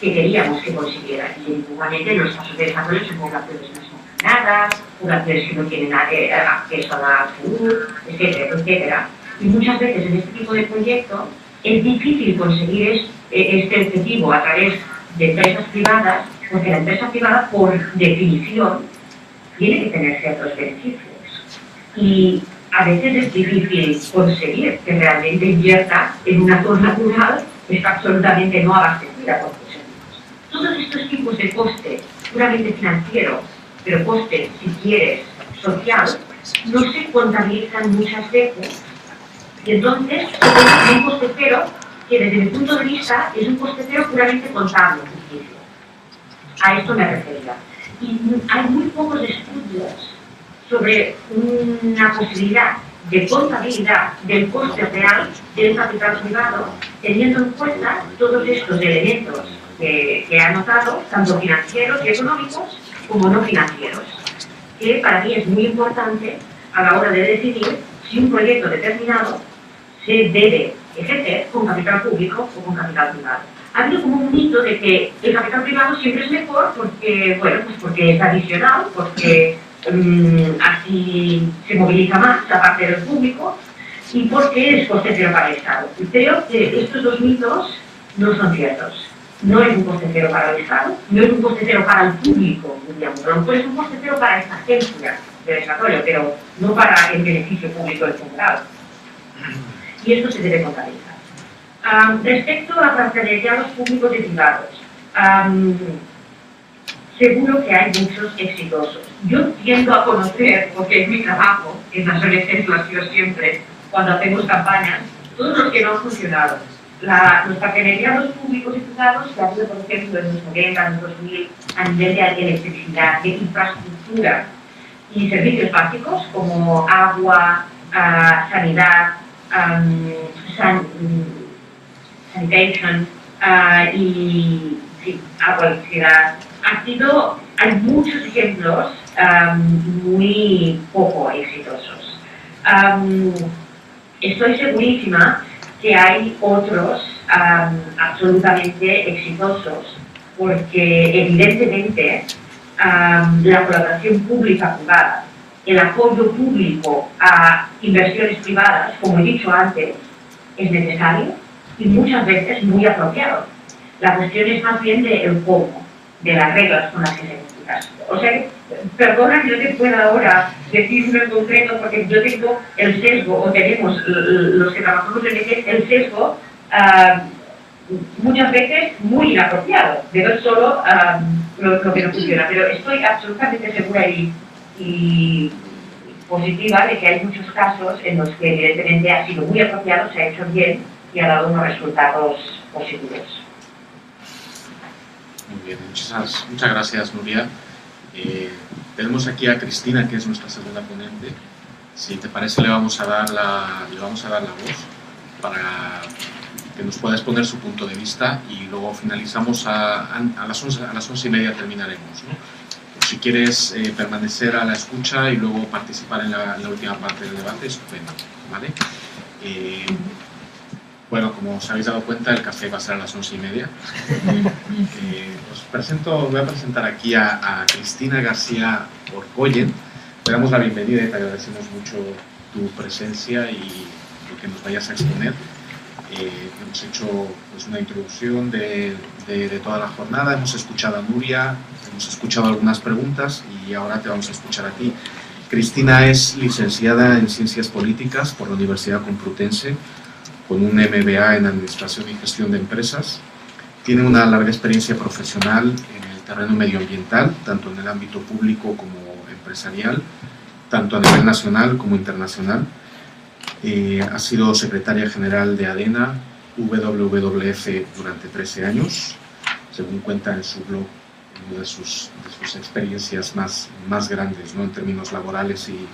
que queríamos que consiguiera. Y igualmente en los casos de desarrollo son poblaciones más marginadas, poblaciones que no tienen acceso a la salud, etcétera, etcétera. Y muchas veces en este tipo de proyectos es difícil conseguir este objetivo a través de empresas privadas, porque la empresa privada, por definición, tiene que tener ciertos beneficios. Y a veces es difícil conseguir que realmente invierta en una zona rural que está absolutamente no abastecida por los servicios. Todos estos tipos de coste puramente financiero, pero coste, si quieres, social, no se contabilizan muchas veces. Y entonces, es un coste cero que desde mi punto de vista es un coste cero puramente contable, ficticio. A esto me refería. Y hay muy pocos estudios sobre una posibilidad de contabilidad del coste real del capital privado, teniendo en cuenta todos estos elementos que he anotado, tanto financieros y económicos como no financieros, que para mí es muy importante a la hora de decidir si un proyecto determinado se debe ejercer con capital público o con capital privado. Ha habido como un mito de que el capital privado siempre es mejor porque, bueno, pues porque es adicional, porque así se moviliza más la parte del público y porque es coste cero para el Estado. Y creo que estos dos mitos no son ciertos. No es un coste cero para el Estado, no es un coste cero para el público, digamos, a lo mejor es un coste cero para esta agencia de desarrollo, pero no para el beneficio público del fundado. Y esto se debe contabilizar. Respecto a partenariados públicos y privados, seguro que hay muchos exitosos. Yo tiendo a conocer, porque es mi trabajo, en las ONGs lo ha sido siempre, cuando hacemos campañas, todos los que no han funcionado. Los partenariados públicos y privados que ha habido, por ejemplo, en los 90, en los 2000, a nivel de electricidad, de infraestructura y servicios básicos como agua, sanidad, sanitation y sí, agua, electricidad. Hay muchos ejemplos muy poco exitosos. Estoy segurísima que hay otros absolutamente exitosos, porque evidentemente la colaboración pública-privada, el apoyo público a inversiones privadas, como he dicho antes, es necesario y muchas veces muy apropiado. La cuestión es más bien de el cómo. de las reglas con las que se computan. O sea, perdona que no te pueda ahora decir uno en concreto, porque yo tengo el sesgo, o tenemos los que trabajamos en el sesgo, muchas veces muy inapropiado, de ver solo lo que no funciona, pero estoy absolutamente segura y positiva de que hay muchos casos en los que evidentemente ha sido muy apropiado, se ha hecho bien y ha dado unos resultados positivos. Muy bien, muchas gracias, Nuria. Tenemos aquí a Cristina, que es nuestra segunda ponente. Si te parece, le vamos a dar la voz para que nos pueda exponer su punto de vista y luego finalizamos a las 11:30 terminaremos, ¿no? Si quieres permanecer a la escucha y luego participar en la última parte del debate, estupendo, ¿vale? Bueno, como os habéis dado cuenta, el café va a ser a las 11:30. Voy a presentar aquí a Cristina García Orcoyen. Te damos la bienvenida y te agradecemos mucho tu presencia y lo que nos vayas a exponer. Hemos hecho pues, una introducción de toda la jornada, hemos escuchado a Nuria, hemos escuchado algunas preguntas y ahora te vamos a escuchar a ti. Cristina es licenciada en Ciencias Políticas por la Universidad Complutense, con un MBA en Administración y Gestión de Empresas. Tiene una larga experiencia profesional en el terreno medioambiental, tanto en el ámbito público como empresarial, tanto a nivel nacional como internacional. Ha sido secretaria general de ADENA WWF durante 13 años, según cuenta en su blog, una de sus experiencias más grandes, ¿no? En términos laborales y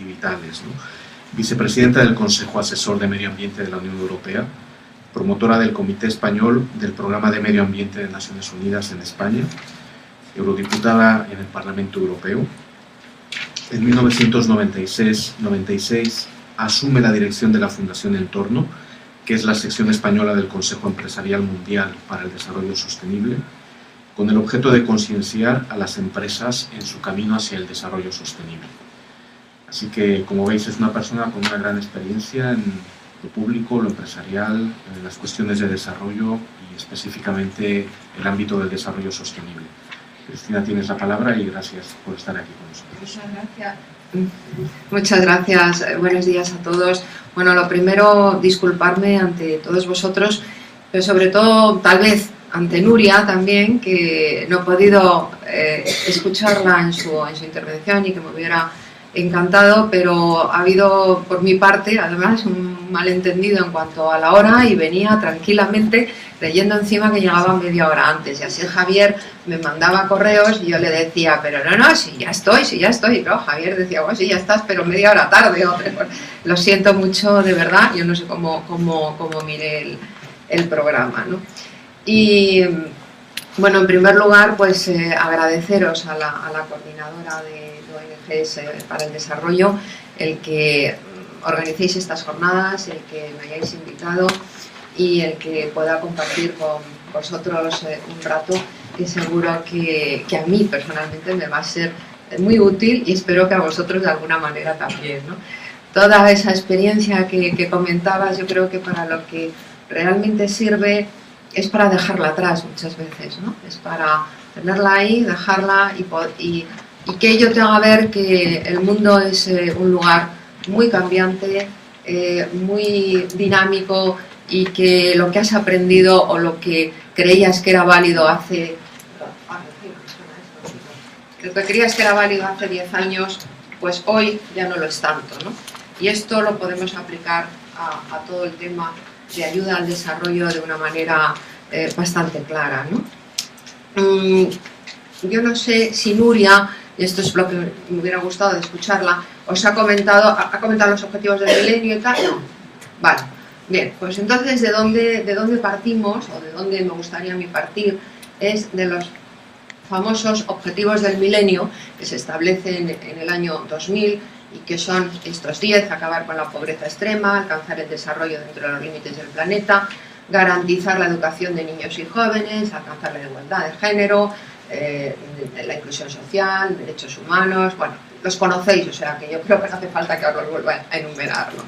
vitales, ¿no? Vicepresidenta del Consejo Asesor de Medio Ambiente de la Unión Europea, promotora del Comité Español del Programa de Medio Ambiente de Naciones Unidas en España, eurodiputada en el Parlamento Europeo. En 1996 asume la dirección de la Fundación Entorno, que es la sección española del Consejo Empresarial Mundial para el Desarrollo Sostenible, con el objeto de concienciar a las empresas en su camino hacia el desarrollo sostenible. Así que, como veis, es una persona con una gran experiencia en lo público, lo empresarial, en las cuestiones de desarrollo y específicamente el ámbito del desarrollo sostenible. Cristina, tienes la palabra y gracias por estar aquí con nosotros. Muchas gracias. Buenos días a todos. Bueno, lo primero, disculparme ante todos vosotros, pero sobre todo, tal vez, ante Nuria también, que no he podido escucharla en su intervención y que me hubiera encantado, pero ha habido por mi parte además un malentendido en cuanto a la hora y venía tranquilamente leyendo encima que llegaba media hora antes y así Javier me mandaba correos y yo le decía, pero no, si ya estoy, y claro, Javier decía, bueno, sí, ya estás, pero media hora tarde, hombre. Lo siento mucho, de verdad, yo no sé cómo miré el programa, ¿no? Y bueno, en primer lugar, pues agradeceros a la coordinadora de ONGs para el Desarrollo el que organicéis estas jornadas, el que me hayáis invitado y el que pueda compartir con vosotros un rato que seguro que a mí personalmente me va a ser muy útil y espero que a vosotros de alguna manera también, ¿no? Toda esa experiencia que comentabas, yo creo que para lo que realmente sirve es para dejarla atrás muchas veces, ¿no? Es para tenerla ahí, dejarla y que ello te haga ver que el mundo es un lugar muy cambiante, muy dinámico y que lo que has aprendido o lo que creías que era válido hace 10 años, pues hoy ya no lo es tanto, ¿no? Y esto lo podemos aplicar a todo el tema de ayuda al desarrollo de una manera bastante clara, ¿no? Yo no sé si Nuria, y esto es lo que me hubiera gustado de escucharla, os ha comentado los objetivos del milenio y tal. No. Vale, bien, pues entonces ¿de dónde partimos, o de dónde me gustaría a mí partir? Es de los famosos objetivos del milenio que se establecen en el año 2000 y que son estos 10: acabar con la pobreza extrema, alcanzar el desarrollo dentro de los límites del planeta, garantizar la educación de niños y jóvenes, alcanzar la igualdad de género, la inclusión social, derechos humanos. Bueno, los conocéis, o sea que yo creo que no hace falta que os los vuelva a enumerar, ¿no?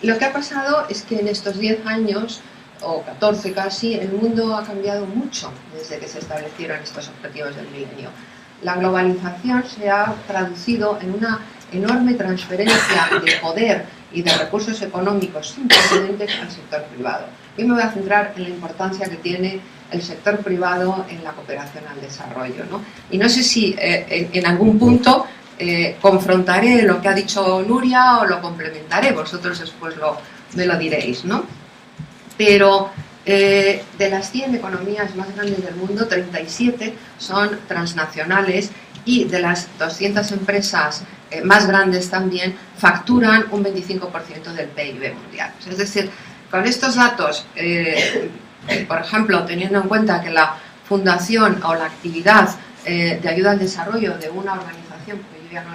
Lo que ha pasado es que en estos 10 años o 14 casi, el mundo ha cambiado mucho desde que se establecieron estos objetivos del milenio. La globalización se ha traducido en una enorme transferencia de poder y de recursos económicos sin precedentes al sector privado. Yo me voy a centrar en la importancia que tiene el sector privado en la cooperación al desarrollo, ¿no? Y no sé si en algún punto confrontaré lo que ha dicho Nuria o lo complementaré, vosotros después me lo diréis, ¿no? Pero de las 100 economías más grandes del mundo, 37 son transnacionales y de las 200 empresas más grandes también facturan un 25% del PIB mundial. Es decir, con estos datos, por ejemplo, teniendo en cuenta que la fundación o la actividad de ayuda al desarrollo de una organización, porque yo ya no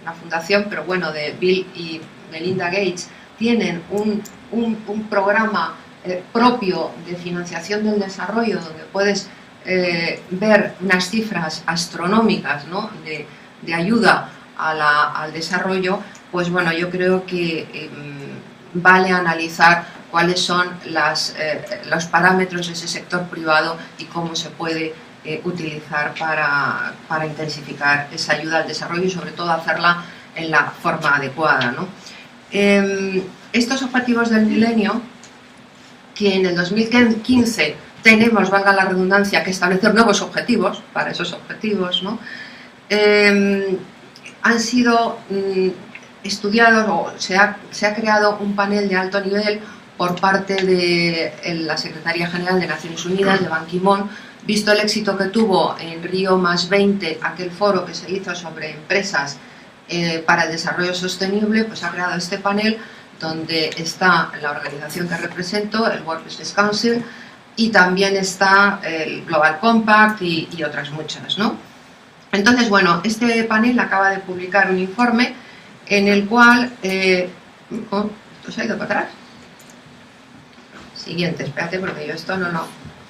una fundación, pero bueno, de Bill y Melinda Gates, tienen un programa propio de financiación del desarrollo donde puedes ver unas cifras astronómicas, ¿no?, de ayuda al desarrollo, pues bueno, yo creo que vale analizar cuáles son los parámetros de ese sector privado y cómo se puede utilizar para intensificar esa ayuda al desarrollo y sobre todo hacerla en la forma adecuada, ¿no? Estos objetivos del milenio, que en el 2015 tenemos, valga la redundancia, que establecer nuevos objetivos para esos objetivos, ¿no?, han sido estudiados o se ha creado un panel de alto nivel por parte de la Secretaría General de Naciones Unidas, de Ban Ki-moon, visto el éxito que tuvo en Río +20, aquel foro que se hizo sobre empresas para el desarrollo sostenible, pues ha creado este panel donde está la organización que represento, el World Business Council, y también está el Global Compact y otras muchas, ¿no? Entonces, bueno, este panel acaba de publicar un informe en el cual... ¿esto se ha ido para atrás? Siguiente, espérate, porque yo esto no...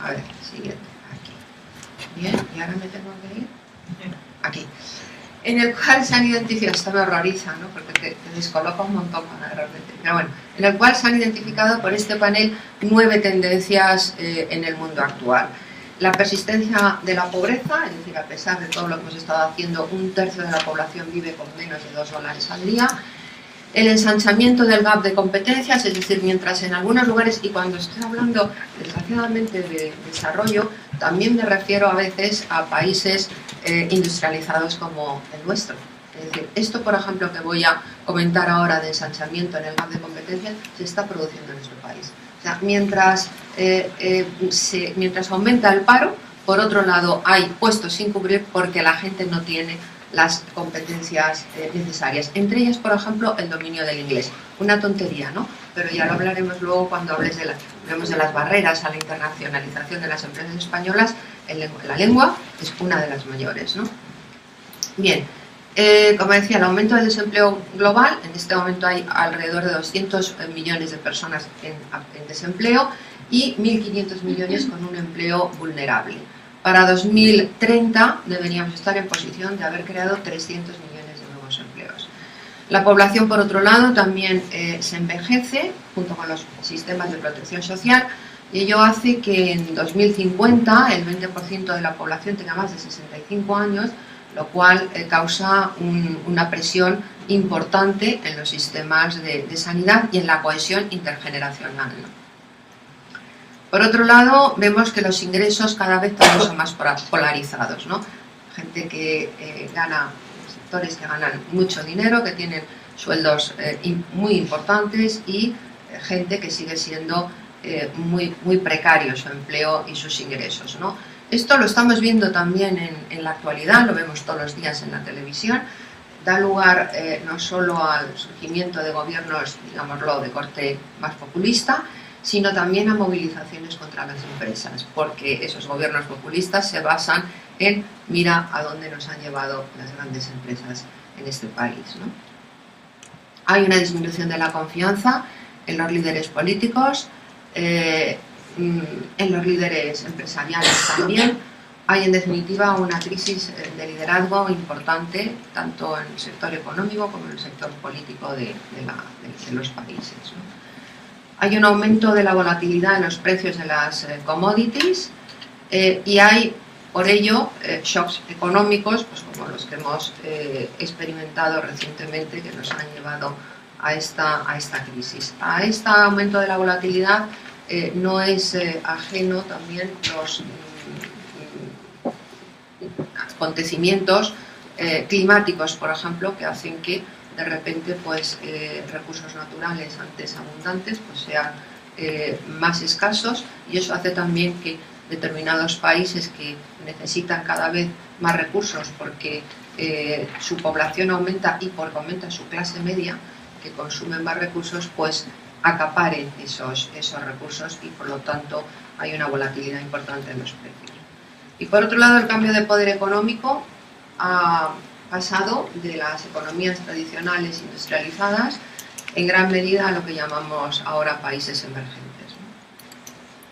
A ver, siguiente, aquí. Bien, y ahora me tengo que ir aquí. En el cual se han identificado, esto me horroriza, ¿no?, porque te descoloca un montón realmente, pero bueno, en el cual se han identificado por este panel 9 tendencias en el mundo actual. La persistencia de la pobreza, es decir, a pesar de todo lo que hemos estado haciendo, 1/3 de la población vive con menos de $2 al día. El ensanchamiento del gap de competencias, es decir, mientras en algunos lugares, y cuando estoy hablando desgraciadamente de desarrollo, también me refiero a veces a países industrializados como el nuestro. Es decir, esto, por ejemplo, que voy a comentar ahora de ensanchamiento en el gap de competencias, se está produciendo en nuestro país. O sea, mientras aumenta el paro, por otro lado hay puestos sin cubrir porque la gente no tiene las competencias necesarias. Entre ellas, por ejemplo, el dominio del inglés. Una tontería, ¿no? Pero ya lo hablaremos luego cuando hablemos de las barreras a la internacionalización de las empresas españolas. La lengua es una de las mayores, ¿no? Bien, como decía, el aumento del desempleo global, en este momento hay alrededor de 200 millones de personas en desempleo y 1.500 millones con un empleo vulnerable. Para 2030 deberíamos estar en posición de haber creado 300 millones de nuevos empleos. La población, por otro lado, también se envejece junto con los sistemas de protección social y ello hace que en 2050 el 20% de la población tenga más de 65 años, lo cual causa una presión importante en los sistemas de sanidad y en la cohesión intergeneracional, ¿no? Por otro lado, vemos que los ingresos cada vez también son más polarizados, ¿no? Gente que gana, sectores que ganan mucho dinero, que tienen sueldos muy importantes y gente que sigue siendo muy precario su empleo y sus ingresos, ¿no? Esto lo estamos viendo también en la actualidad, lo vemos todos los días en la televisión, da lugar no solo al surgimiento de gobiernos, digámoslo, de corte más populista, sino también a movilizaciones contra las empresas, porque esos gobiernos populistas se basan en mira a dónde nos han llevado las grandes empresas en este país, ¿no? Hay una disminución de la confianza en los líderes políticos, en los líderes empresariales también. Hay en definitiva una crisis de liderazgo importante tanto en el sector económico como en el sector político de los países, ¿no? hay un aumento de la volatilidad en los precios de las commodities y hay, por ello, shocks económicos, pues como los que hemos experimentado recientemente, que nos han llevado a esta crisis. A este aumento de la volatilidad no es ajeno también los acontecimientos climáticos, por ejemplo, que hacen que de repente pues, recursos naturales antes abundantes pues, sean más escasos, y eso hace también que determinados países que necesitan cada vez más recursos porque su población aumenta y porque aumenta su clase media, que consumen más recursos, pues acaparen esos recursos y por lo tanto hay una volatilidad importante en los precios. Y por otro lado, el cambio de poder económico ha pasado de las economías tradicionales industrializadas en gran medida a lo que llamamos ahora países emergentes.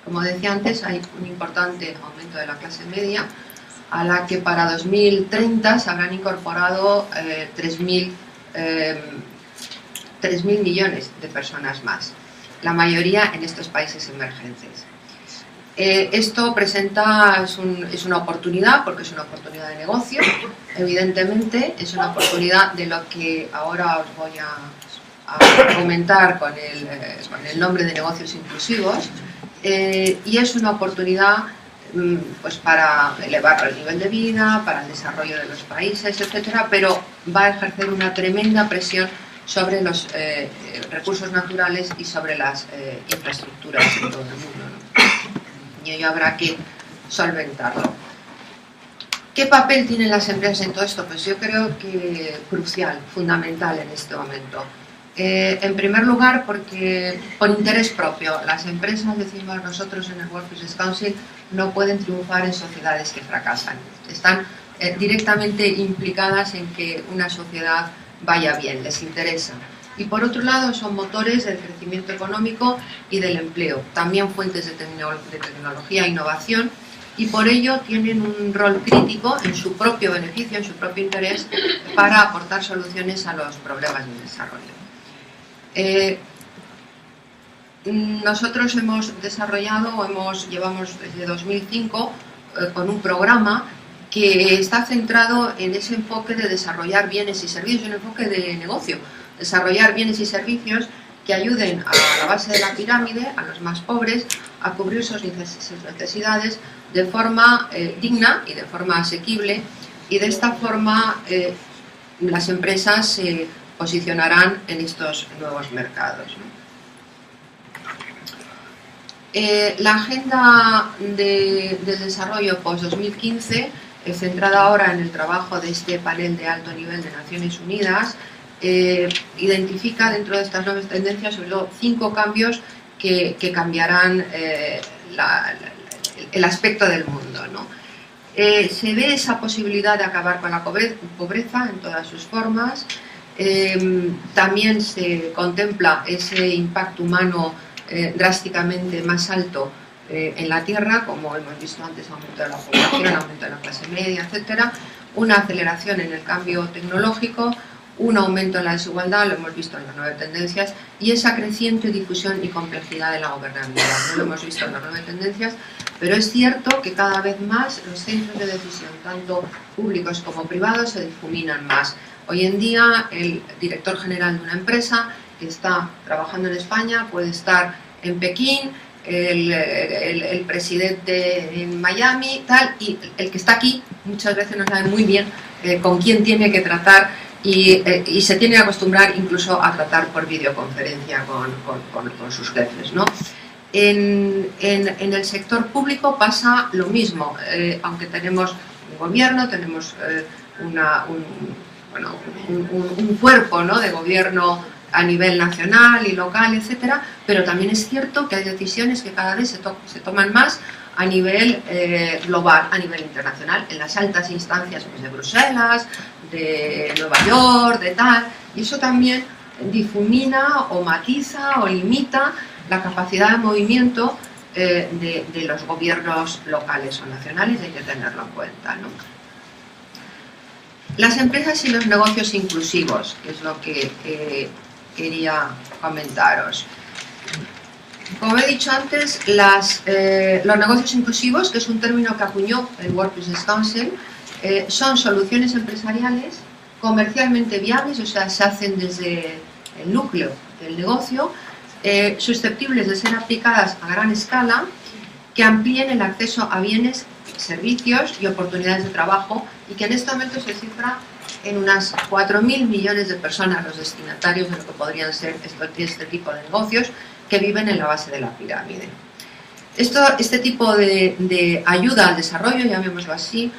Como decía antes, hay un importante aumento de la clase media, a la que para 2030 se habrán incorporado 3.000 millones de personas más, la mayoría en estos países emergentes. Esto presenta, es una oportunidad, porque es una oportunidad de negocio, evidentemente, es una oportunidad de lo que ahora os voy a comentar con el nombre de negocios inclusivos, y es una oportunidad pues para elevar el nivel de vida, para el desarrollo de los países, etcétera, pero va a ejercer una tremenda presión sobre los recursos naturales y sobre las infraestructuras en todo el mundo, ¿no? Y ello habrá que solventarlo. ¿Qué papel tienen las empresas en todo esto? Pues yo creo que crucial, fundamental en este momento. En primer lugar, porque por interés propio, las empresas, decimos nosotros en el World Business Council, no pueden triunfar en sociedades que fracasan. Están directamente implicadas en que una sociedad vaya bien, les interesa. Y por otro lado son motores del crecimiento económico y del empleo, también fuentes de tecnología e innovación, y por ello tienen un rol crítico en su propio beneficio, en su propio interés, para aportar soluciones a los problemas de desarrollo. Nosotros hemos desarrollado, llevamos desde 2005 con un programa que está centrado en ese enfoque de desarrollar bienes y servicios, un enfoque de negocio, desarrollar bienes y servicios que ayuden a la base de la pirámide, a los más pobres, a cubrir sus necesidades de forma digna y de forma asequible, y de esta forma las empresas se posicionarán en estos nuevos mercados, ¿no? La agenda del desarrollo post-2015, centrada ahora en el trabajo de este panel de alto nivel de Naciones Unidas, identifica dentro de estas nuevas tendencias sobre todo 5 cambios que cambiarán el aspecto del mundo, ¿no? Se ve esa posibilidad de acabar con la pobreza en todas sus formas. También se contempla ese impacto humano drásticamente más alto en la Tierra, como hemos visto antes, aumento de la población, aumento de la clase media, etcétera, una aceleración en el cambio tecnológico, un aumento en la desigualdad, lo hemos visto en las 9 tendencias, y esa creciente difusión y complejidad de la gobernabilidad. No lo hemos visto en las 9 tendencias, pero es cierto que cada vez más los centros de decisión, tanto públicos como privados, se difuminan más. Hoy en día, el director general de una empresa que está trabajando en España puede estar en Pekín, el presidente en Miami, tal, y el que está aquí muchas veces no sabe muy bien con quién tiene que tratar y se tiene que acostumbrar incluso a tratar por videoconferencia con sus jefes, ¿no? En el sector público pasa lo mismo, aunque tenemos un gobierno, tenemos un cuerpo, ¿no?, de gobierno a nivel nacional y local, etcétera, pero también es cierto que hay decisiones que cada vez se toman más a nivel global, a nivel internacional, en las altas instancias pues, de Bruselas, de Nueva York, de tal, y eso también difumina o matiza o limita la capacidad de movimiento de los gobiernos locales o nacionales, y hay que tenerlo en cuenta, ¿no? Las empresas y los negocios inclusivos, que es lo que quería comentaros. Como he dicho antes, los negocios inclusivos, que es un término que acuñó el World Business Council, son soluciones empresariales comercialmente viables, o sea, se hacen desde el núcleo del negocio, susceptibles de ser aplicadas a gran escala, que amplíen el acceso a bienes, servicios y oportunidades de trabajo, y que en este momento se cifra en unas 4.000 millones de personas los destinatarios de lo que podrían ser este tipo de negocios que viven en la base de la pirámide. Este tipo de ayuda al desarrollo, llamémoslo así,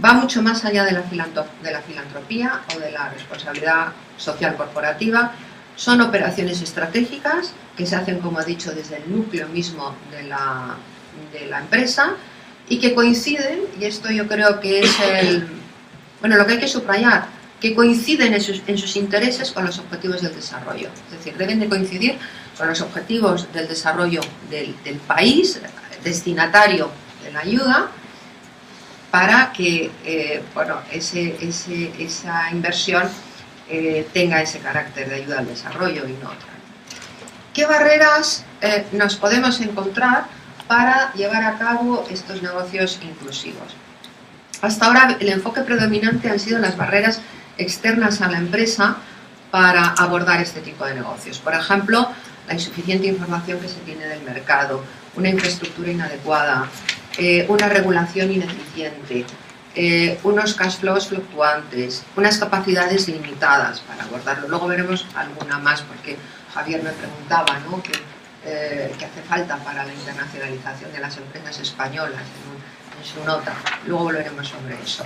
va mucho más allá de la filantropía o de la responsabilidad social corporativa. Son operaciones estratégicas que se hacen, como he dicho, desde el núcleo mismo de la empresa y que coinciden, y esto yo creo que es lo que hay que subrayar, que coinciden en sus intereses con los objetivos del desarrollo. Es decir, deben de coincidir con los objetivos del desarrollo del país destinatario de la ayuda, para que esa inversión tenga ese carácter de ayuda al desarrollo y no otra. ¿Qué barreras nos podemos encontrar para llevar a cabo estos negocios inclusivos? Hasta ahora el enfoque predominante han sido las barreras externas a la empresa para abordar este tipo de negocios. Por ejemplo, la insuficiente información que se tiene del mercado, una infraestructura inadecuada, una regulación ineficiente, unos cash flows fluctuantes, unas capacidades limitadas para abordarlo. Luego veremos alguna más, porque Javier me preguntaba, ¿no?, qué hace falta para la internacionalización de las empresas españolas en su nota. Luego volveremos sobre eso.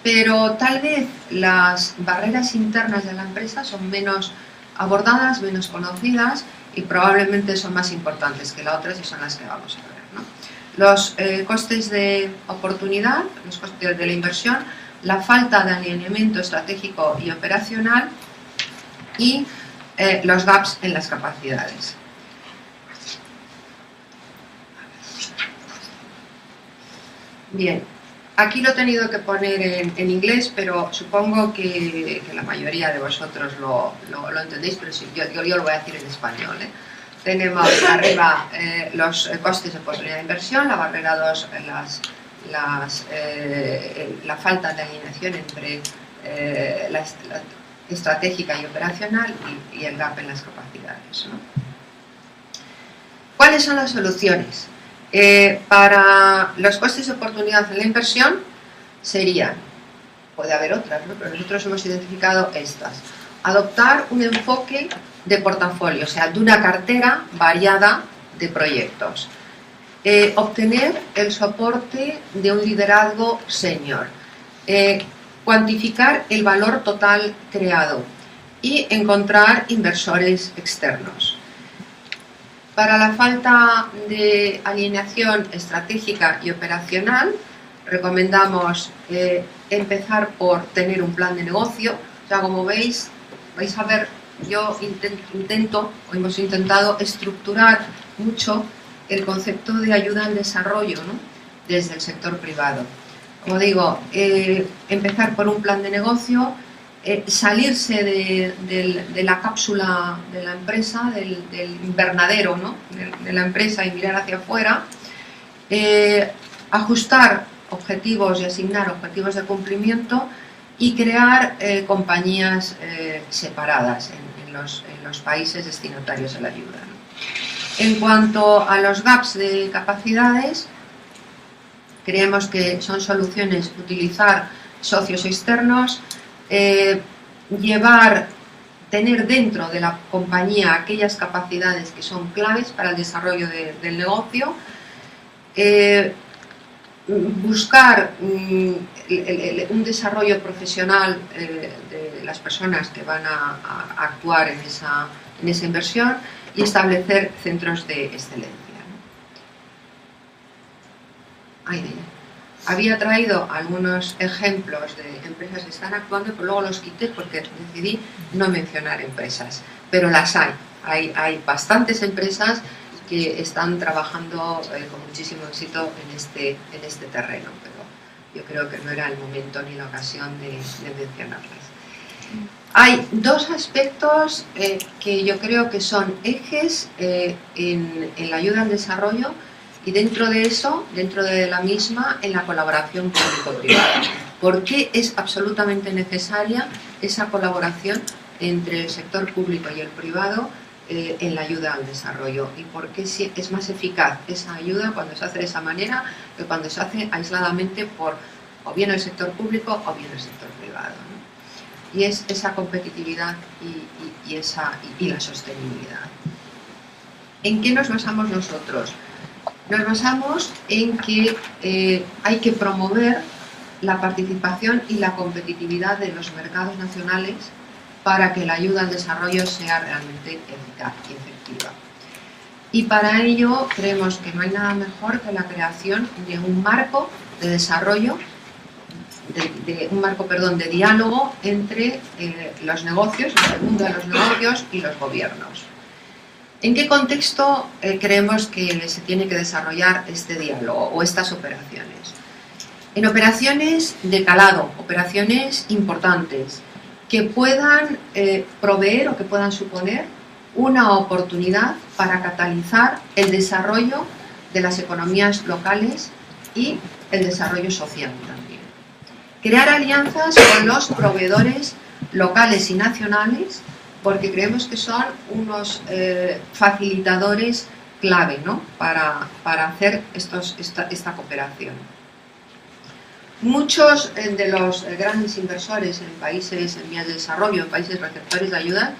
Pero tal vez las barreras internas de la empresa son menos abordadas, menos conocidas y probablemente son más importantes que las otras y son las que vamos a ver, ¿no? Los costes de oportunidad, los costes de la inversión, la falta de alineamiento estratégico y operacional y los gaps en las capacidades. Bien, aquí lo he tenido que poner en inglés, pero supongo que la mayoría de vosotros lo entendéis, pero sí, yo lo voy a decir en español, ¿eh? Tenemos arriba los costes de oportunidad de inversión, la barrera 2, la falta de alineación entre la estratégica y operacional y el gap en las capacidades, ¿no? ¿Cuáles son las soluciones? Para los costes de oportunidad en la inversión serían, puede haber otras, ¿no?, pero nosotros hemos identificado estas. Adoptar un enfoque de portafolio, o sea, de una cartera variada de proyectos. Obtener el soporte de un liderazgo senior. Cuantificar el valor total creado y encontrar inversores externos. Para la falta de alineación estratégica y operacional, recomendamos empezar por tener un plan de negocio. Ya como veis, vais a ver, yo hemos intentado estructurar mucho el concepto de ayuda al desarrollo, ¿no?, desde el sector privado. Como digo, empezar por un plan de negocio, salirse de la cápsula de la empresa, del invernadero, ¿no?, de la empresa y mirar hacia afuera, ajustar objetivos y asignar objetivos de cumplimiento y crear compañías separadas en los países destinatarios de la ayuda, ¿no? En cuanto a los gaps de capacidades, creemos que son soluciones utilizar socios externos, tener dentro de la compañía aquellas capacidades que son claves para el desarrollo del negocio, buscar un desarrollo profesional de las personas que van a actuar en esa inversión y establecer centros de excelencia, ¿no? Ahí viene. Había traído algunos ejemplos de empresas que están actuando, pero luego los quité porque decidí no mencionar empresas, pero las hay. Hay bastantes empresas que están trabajando con muchísimo éxito en este terreno, pero yo creo que no era el momento ni la ocasión de mencionarlas. Hay dos aspectos que yo creo que son ejes en la ayuda al desarrollo y dentro de eso, dentro de la misma, en la colaboración público-privada. ¿Por qué es absolutamente necesaria esa colaboración entre el sector público y el privado en la ayuda al desarrollo? ¿Y por qué es más eficaz esa ayuda cuando se hace de esa manera que cuando se hace aisladamente por o bien el sector público o bien el sector privado, ¿no? Y es esa competitividad y la sostenibilidad. ¿En qué nos basamos nosotros? Nos basamos en que hay que promover la participación y la competitividad de los mercados nacionales para que la ayuda al desarrollo sea realmente eficaz y efectiva. Y para ello creemos que no hay nada mejor que la creación de un marco de desarrollo, de diálogo entre los negocios, el mundo de los negocios y los gobiernos. ¿En qué contexto creemos que se tiene que desarrollar este diálogo o estas operaciones? En operaciones de calado, operaciones importantes, que puedan proveer o que puedan suponer una oportunidad para catalizar el desarrollo de las economías locales y el desarrollo social también. Crear alianzas con los proveedores locales y nacionales, porque creemos que son unos facilitadores clave, ¿no?, para hacer esta cooperación. Muchos de los grandes inversores en países en vías de desarrollo, en países receptores de ayuda,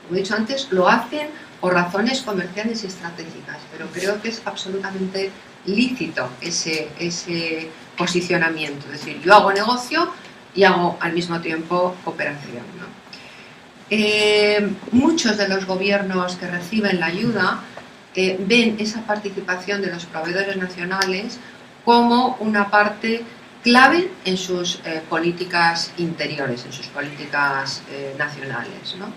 como he dicho antes, lo hacen por razones comerciales y estratégicas, pero creo que es absolutamente lícito ese posicionamiento. Es decir, yo hago negocio y hago al mismo tiempo cooperación, ¿no? Muchos de los gobiernos que reciben la ayuda ven esa participación de los proveedores nacionales como una parte clave en sus políticas interiores, en sus políticas nacionales, ¿no?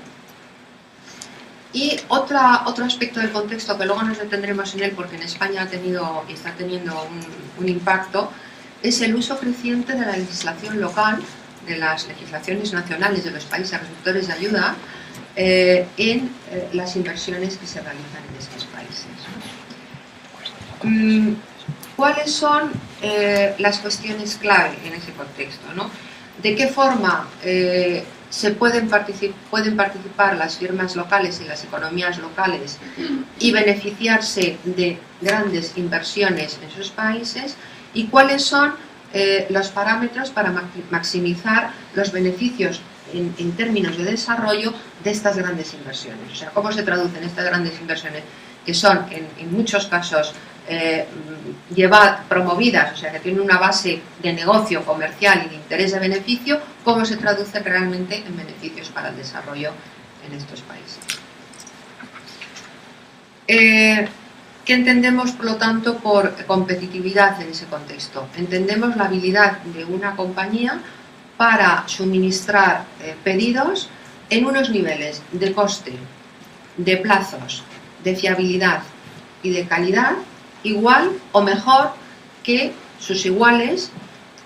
Y otro aspecto del contexto, que luego nos detendremos en él porque en España ha tenido y está teniendo un impacto, es el uso creciente de la legislación local, de las legislaciones nacionales de los países receptores de ayuda en las inversiones que se realizan en estos países. ¿Cuáles son las cuestiones clave en ese contexto, ¿no? ¿De qué forma pueden participar las firmas locales y las economías locales y beneficiarse de grandes inversiones en sus países? ¿Y cuáles son los parámetros para maximizar los beneficios en términos de desarrollo de estas grandes inversiones? O sea, ¿cómo se traducen estas grandes inversiones que son en muchos casos promovidas, o sea, que tienen una base de negocio comercial y de interés de beneficio, cómo se traduce realmente en beneficios para el desarrollo en estos países? ¿Qué entendemos, por lo tanto, por competitividad en ese contexto? Entendemos la habilidad de una compañía para suministrar pedidos en unos niveles de coste, de plazos, de fiabilidad y de calidad igual o mejor que sus iguales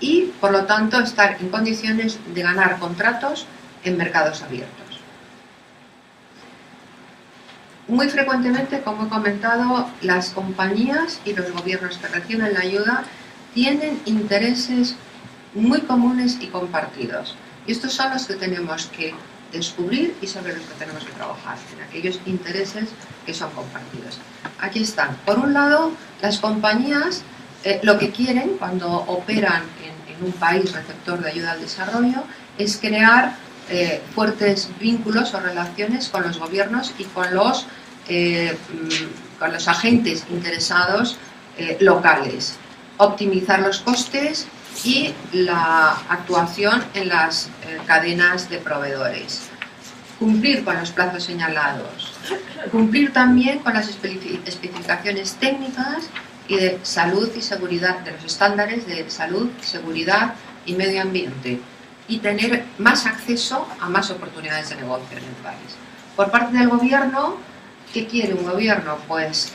y, por lo tanto, estar en condiciones de ganar contratos en mercados abiertos. Muy frecuentemente, como he comentado, las compañías y los gobiernos que reciben la ayuda tienen intereses muy comunes y compartidos. Y estos son los que tenemos que descubrir y sobre los que tenemos que trabajar, en aquellos intereses que son compartidos. Aquí están. Por un lado, las compañías lo que quieren cuando operan en un país receptor de ayuda al desarrollo es crear fuertes vínculos o relaciones con los gobiernos y con los agentes interesados locales, optimizar los costes y la actuación en las cadenas de proveedores, cumplir con los plazos señalados, cumplir también con las especificaciones técnicas y de salud y seguridad, de los estándares de salud, seguridad y medio ambiente, y tener más acceso a más oportunidades de negocio en el país. Por parte del gobierno, ¿qué quiere un gobierno? Pues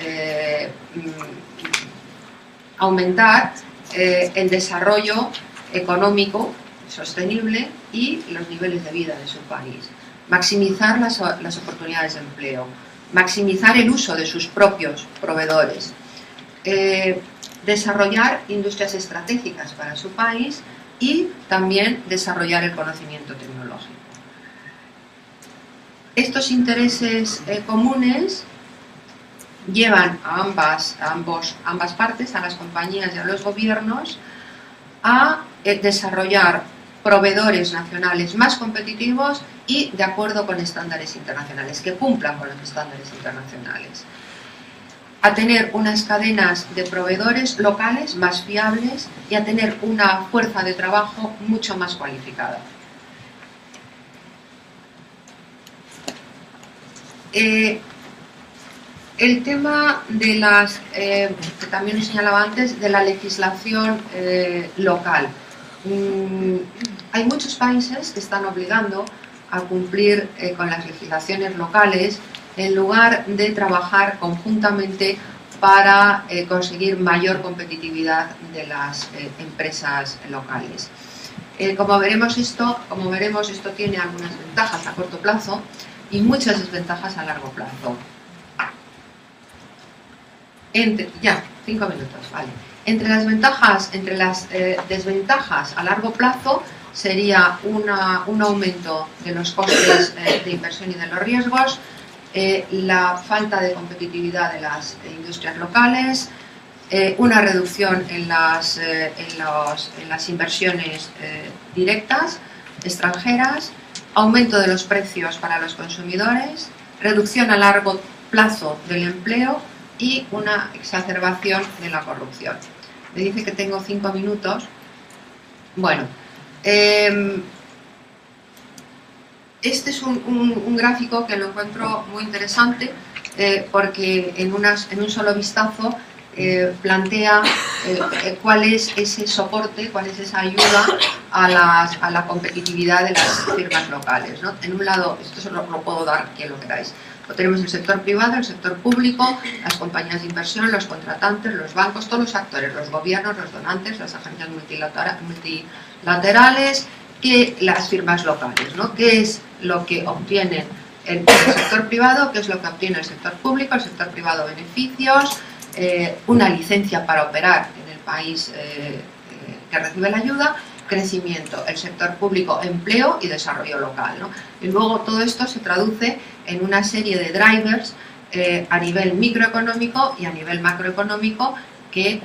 aumentar el desarrollo económico, sostenible y los niveles de vida de su país, maximizar las oportunidades de empleo, maximizar el uso de sus propios proveedores, desarrollar industrias estratégicas para su país y también desarrollar el conocimiento tecnológico. Estos intereses comunes llevan a ambas partes, a las compañías y a los gobiernos, a desarrollar proveedores nacionales más competitivos y de acuerdo con estándares internacionales, que cumplan con los estándares internacionales, a tener unas cadenas de proveedores locales más fiables y a tener una fuerza de trabajo mucho más cualificada. El tema de las, que también os señalaba antes, de la legislación local. Hay muchos países que están obligando a cumplir con las legislaciones locales en lugar de trabajar conjuntamente para conseguir mayor competitividad de las empresas locales. Como veremos, esto tiene algunas ventajas a corto plazo y muchas desventajas a largo plazo. 5 minutos, vale. Entre las desventajas a largo plazo sería un aumento de los costes de inversión y de los riesgos, la falta de competitividad de las industrias locales, una reducción en las inversiones directas extranjeras, aumento de los precios para los consumidores, reducción a largo plazo del empleo y una exacerbación de la corrupción. Me dice que tengo 5 minutos. Bueno, este es un gráfico que lo encuentro muy interesante porque en un solo vistazo plantea cuál es ese soporte, cuál es esa ayuda a la competitividad de las firmas locales, ¿no? En un lado, esto lo puedo dar quien lo queráis. Tenemos el sector privado, el sector público, las compañías de inversión, los contratantes, los bancos, todos los actores, los gobiernos, los donantes, las agencias multilaterales, las firmas locales, ¿no? ¿Qué es lo que obtiene el sector privado? ¿Qué es lo que obtiene el sector público? El sector privado, beneficios, una licencia para operar en el país que recibe la ayuda, crecimiento, el sector público, empleo y desarrollo local, ¿no? Y luego todo esto se traduce en una serie de drivers a nivel microeconómico y a nivel macroeconómico que,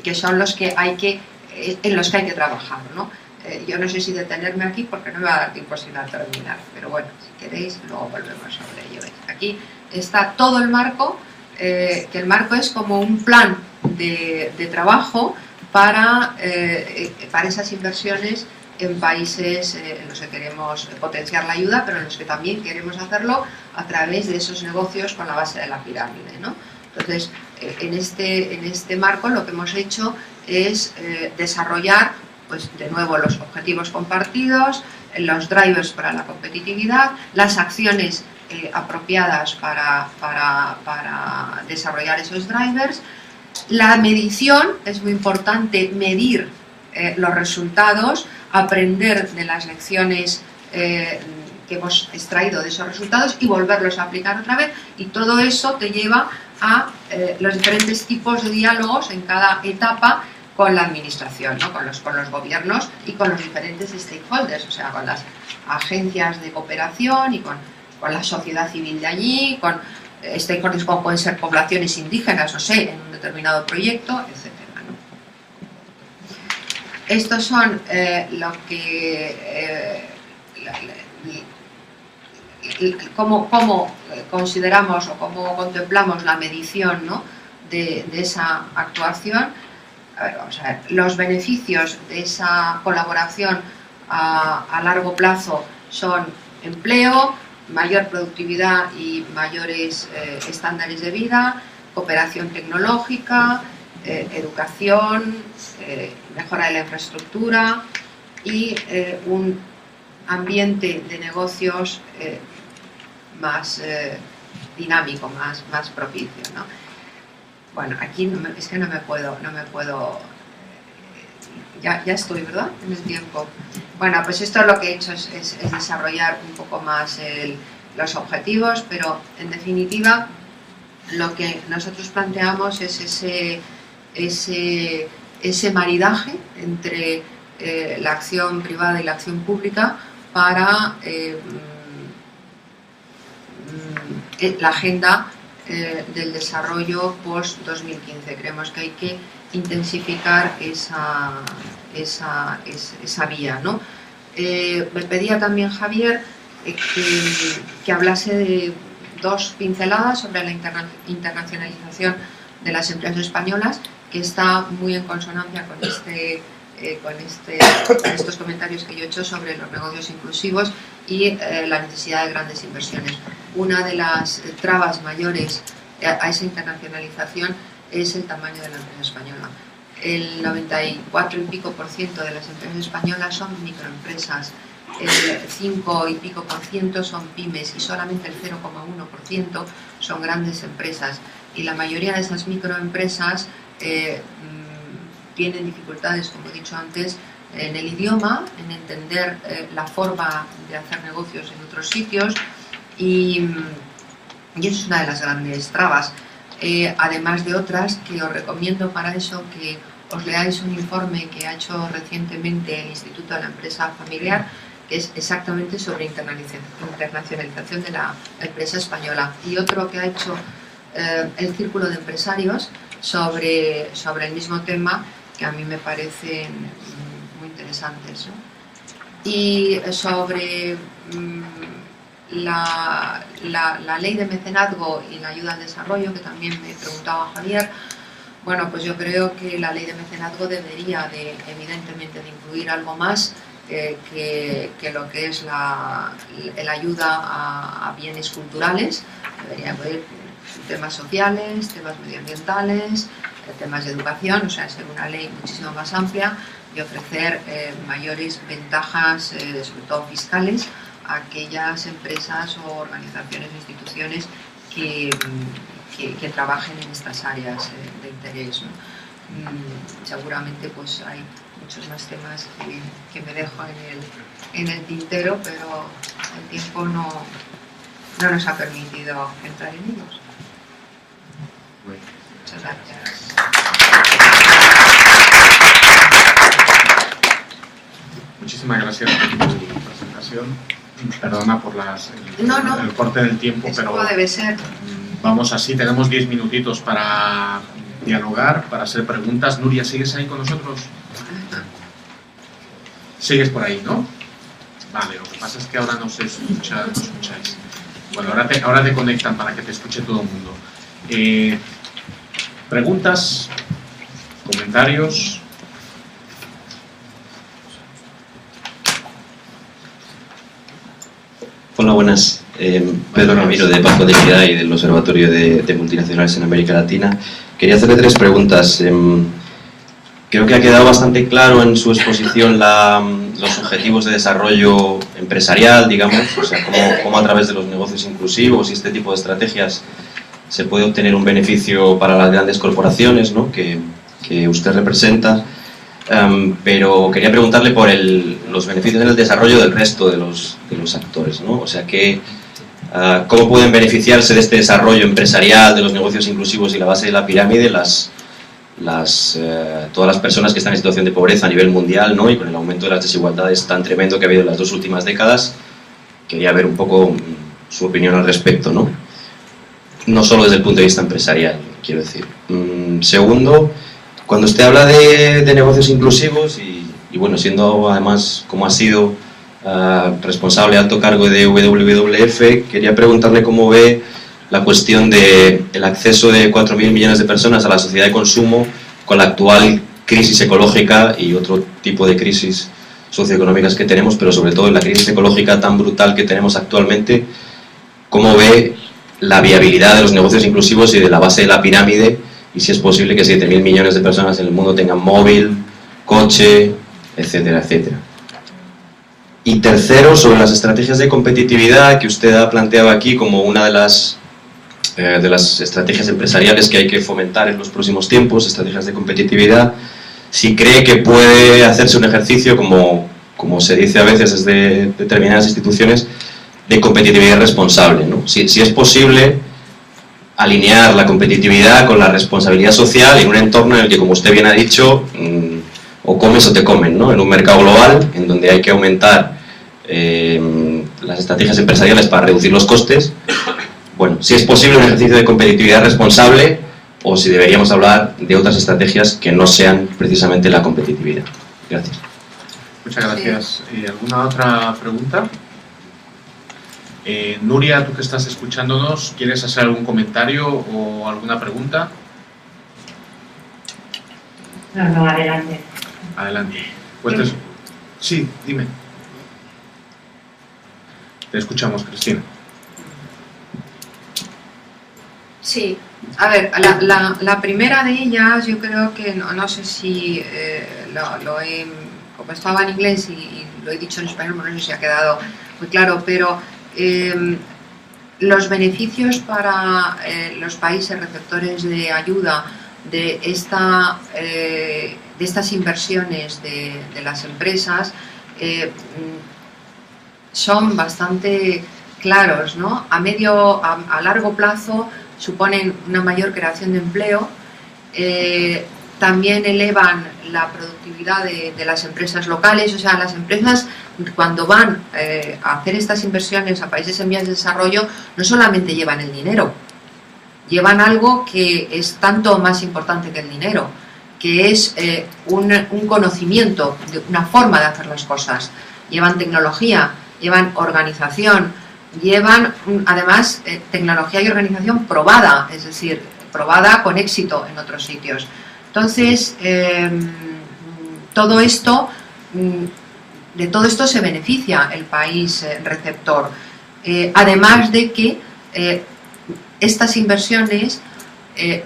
que son los que en los que hay que trabajar, ¿no? Yo no sé si detenerme aquí porque no me va a dar tiempo sin terminar, pero bueno, si queréis luego volvemos sobre ello. Aquí está todo el marco, que el marco es como un plan de trabajo para esas inversiones en países en los que queremos potenciar la ayuda, pero en los que también queremos hacerlo a través de esos negocios con la base de la pirámide, ¿no? Entonces, en este marco lo que hemos hecho es desarrollar, pues de nuevo, los objetivos compartidos, los drivers para la competitividad, las acciones apropiadas para desarrollar esos drivers. La medición, es muy importante medir los resultados, aprender de las lecciones que hemos extraído de esos resultados y volverlos a aplicar otra vez, y todo eso te lleva a los diferentes tipos de diálogos en cada etapa con la administración, ¿no? con los gobiernos y con los diferentes stakeholders, o sea, con las agencias de cooperación y con la sociedad civil de allí, con stakeholders como pueden ser poblaciones indígenas, no sé, en un determinado proyecto, etc. Estos son cómo consideramos o cómo contemplamos la medición, ¿no? de esa actuación. A ver, vamos a ver, los beneficios de esa colaboración a largo plazo son empleo, mayor productividad y mayores estándares de vida, cooperación tecnológica, educación, mejora de la infraestructura y un ambiente de negocios más dinámico, más propicio, ¿no? Bueno, aquí es que no me puedo Ya estoy, ¿verdad? En el tiempo. Bueno, pues esto lo que he hecho es desarrollar un poco más los objetivos, pero en definitiva lo que nosotros planteamos es ese maridaje entre la acción privada y la acción pública para la agenda del desarrollo post-2015. Creemos que hay que intensificar esa vía, ¿no? Me pedía también Javier que hablase de 2 pinceladas sobre la internacionalización de las empresas españolas, que está muy en consonancia con estos comentarios que yo he hecho sobre los negocios inclusivos y la necesidad de grandes inversiones. Una de las trabas mayores a esa internacionalización es el tamaño de la empresa española. El 94 y pico % de las empresas españolas son microempresas, el 5 y pico % son pymes y solamente el 0,1% son grandes empresas. Y la mayoría de esas microempresas tienen dificultades, como he dicho antes, en el idioma, en entender la forma de hacer negocios en otros sitios y eso es una de las grandes trabas. Además de otras que os recomiendo para eso que os leáis un informe que ha hecho recientemente el Instituto de la Empresa Familiar, que es exactamente sobre internacionalización de la empresa española, y otro que ha hecho el Círculo de Empresarios sobre el mismo tema, que a mí me parecen muy interesantes, ¿no? Y sobre la ley de mecenazgo y la ayuda al desarrollo, que también me preguntaba Javier. Bueno, pues yo creo que la ley de mecenazgo debería evidentemente de incluir algo más que lo que es la ayuda a bienes culturales. Debería haber temas sociales, temas medioambientales, temas de educación, o sea, ser una ley muchísimo más amplia y ofrecer mayores ventajas, sobre todo fiscales, a aquellas empresas o organizaciones o instituciones que trabajen en estas áreas de interés, ¿no? Seguramente pues hay muchos más temas que me dejo en el tintero, pero el tiempo no nos ha permitido entrar en ellos. Muchas gracias. Muchísimas gracias por tu presentación. Perdona por el corte del tiempo, pero debe ser. Vamos así, tenemos 10 minutitos para dialogar, para hacer preguntas. Nuria, ¿sigues ahí con nosotros? Sigues por ahí, ¿no? Vale, lo que pasa es que ahora no se escucha, no escucháis. Bueno, ahora te conectan para que te escuche todo el mundo. ¿Preguntas? ¿Comentarios? Hola, buenas. Pedro Ramiro, de Banco de Equidad y del Observatorio de Multinacionales en América Latina. Quería hacerle 3 preguntas. Creo que ha quedado bastante claro en su exposición los objetivos de desarrollo empresarial, digamos, o sea, cómo a través de los negocios inclusivos y este tipo de estrategias se puede obtener un beneficio para las grandes corporaciones, ¿no?, que usted representa. Pero quería preguntarle por los beneficios en el desarrollo del resto de los actores, ¿no? O sea, ¿cómo pueden beneficiarse de este desarrollo empresarial, de los negocios inclusivos y la base de la pirámide todas las personas que están en situación de pobreza a nivel mundial, ¿no?, y con el aumento de las desigualdades tan tremendo que ha habido en las 2 últimas décadas? Quería ver un poco su opinión al respecto, ¿no? No solo desde el punto de vista empresarial, quiero decir. Segundo, cuando usted habla de negocios inclusivos y bueno, siendo además, como ha sido responsable alto cargo de WWF, quería preguntarle cómo ve la cuestión del acceso de 4.000 millones de personas a la sociedad de consumo con la actual crisis ecológica y otro tipo de crisis socioeconómicas que tenemos, pero sobre todo en la crisis ecológica tan brutal que tenemos actualmente. ¿Cómo ve la viabilidad de los negocios inclusivos y de la base de la pirámide? Y si es posible que 7.000 millones de personas en el mundo tengan móvil, coche, etcétera, etcétera. Y tercero, sobre las estrategias de competitividad que usted ha planteado aquí como una de las estrategias empresariales que hay que fomentar en los próximos tiempos, estrategias de competitividad. si cree que puede hacerse un ejercicio, como se dice a veces desde determinadas instituciones, de competitividad responsable, ¿no? Si es posible alinear la competitividad con la responsabilidad social en un entorno en el que, como usted bien ha dicho, o comes o te comen, ¿no? En un mercado global en donde hay que aumentar las estrategias empresariales para reducir los costes. Bueno, si es posible un ejercicio de competitividad responsable, o si deberíamos hablar de otras estrategias que no sean precisamente la competitividad. Gracias. Muchas gracias. ¿Alguna otra pregunta? Nuria, tú que estás escuchándonos, ¿quieres hacer algún comentario o alguna pregunta? No, adelante. Adelante. Pues sí, dime. Te escuchamos, Cristina. Sí, a ver, la primera de ellas yo creo que, no sé si como estaba en inglés y lo he dicho en español, no sé si ha quedado muy claro, pero los beneficios para los países receptores de ayuda de estas inversiones de las empresas son bastante claros, ¿no? A largo plazo suponen una mayor creación de empleo, también elevan la productividad de las empresas locales. O sea, las empresas, cuando van a hacer estas inversiones a países en vías de desarrollo, no solamente llevan el dinero, llevan algo que es tanto más importante que el dinero, que es un conocimiento, una forma de hacer las cosas. Llevan tecnología, llevan organización, llevan además tecnología y organización probada, es decir, probada con éxito en otros sitios. Entonces, todo esto se beneficia el país receptor, además de que estas inversiones,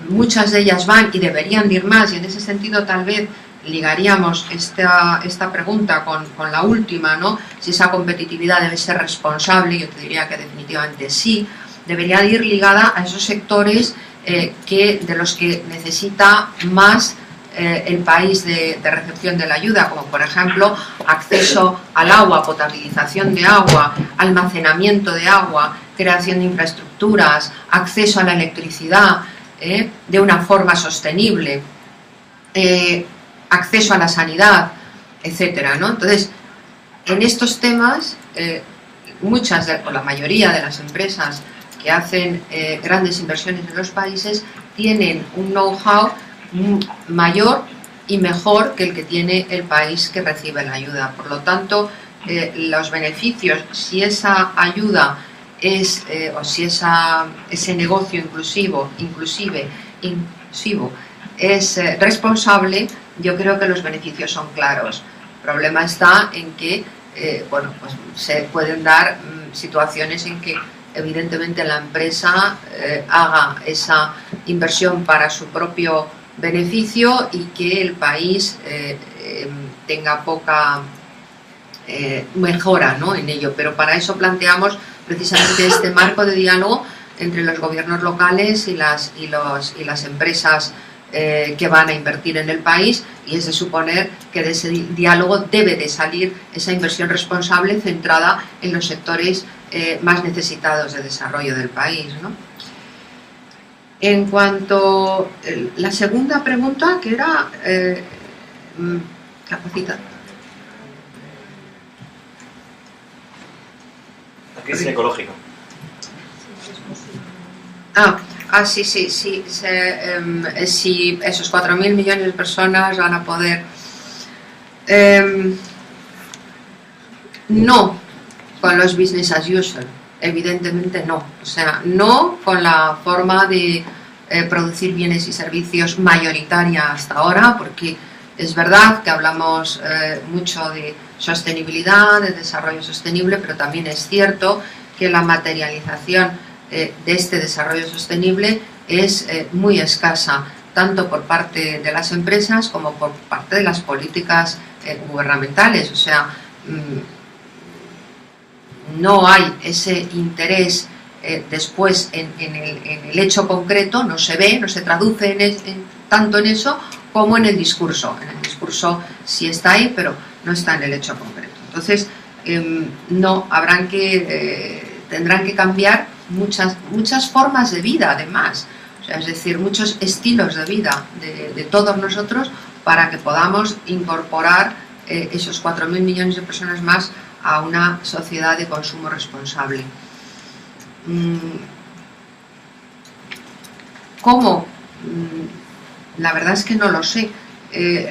muchas de ellas van y deberían de ir más, y en ese sentido tal vez ligaríamos esta pregunta con la última, ¿no? Si esa competitividad debe ser responsable. Yo te diría que definitivamente sí, debería de ir ligada a esos sectores de los que necesita más el país de recepción de la ayuda, como por ejemplo acceso al agua, potabilización de agua, almacenamiento de agua, creación de infraestructuras, acceso a la electricidad de una forma sostenible, acceso a la sanidad, etcétera, ¿no? Entonces, en estos temas, la mayoría de las empresas que hacen grandes inversiones en los países tienen un know-how mayor y mejor que el que tiene el país que recibe la ayuda. Por lo tanto, los beneficios, si esa ayuda o si ese negocio inclusive es responsable, yo creo que los beneficios son claros. El problema está en que pues se pueden dar situaciones en que evidentemente la empresa haga esa inversión para su propio beneficio y que el país tenga poca mejora, ¿no?, en ello. Pero para eso planteamos precisamente este marco de diálogo entre los gobiernos locales y las empresas que van a invertir en el país, y es de suponer que de ese diálogo debe de salir esa inversión responsable centrada en los sectores más necesitados de desarrollo del país, ¿no? En cuanto a la segunda pregunta, que era capacita. La crisis ecológica. Sí, si esos 4.000 millones de personas van a poder... no con los business as usual, evidentemente no. O sea, no con la forma de producir bienes y servicios mayoritaria hasta ahora, porque es verdad que hablamos mucho de sostenibilidad, de desarrollo sostenible, pero también es cierto que la materialización de este desarrollo sostenible es muy escasa, tanto por parte de las empresas como por parte de las políticas gubernamentales. O sea, no hay ese interés después en el hecho concreto, no se ve, no se traduce tanto en eso como en el discurso. En el discurso discurso sí está ahí, pero no está en el hecho concreto. Entonces, no, tendrán que cambiar muchas formas de vida, además, o sea, es decir, muchos estilos de vida de todos nosotros para que podamos incorporar esos 4.000 millones de personas más a una sociedad de consumo responsable. ¿Cómo? La verdad es que no lo sé.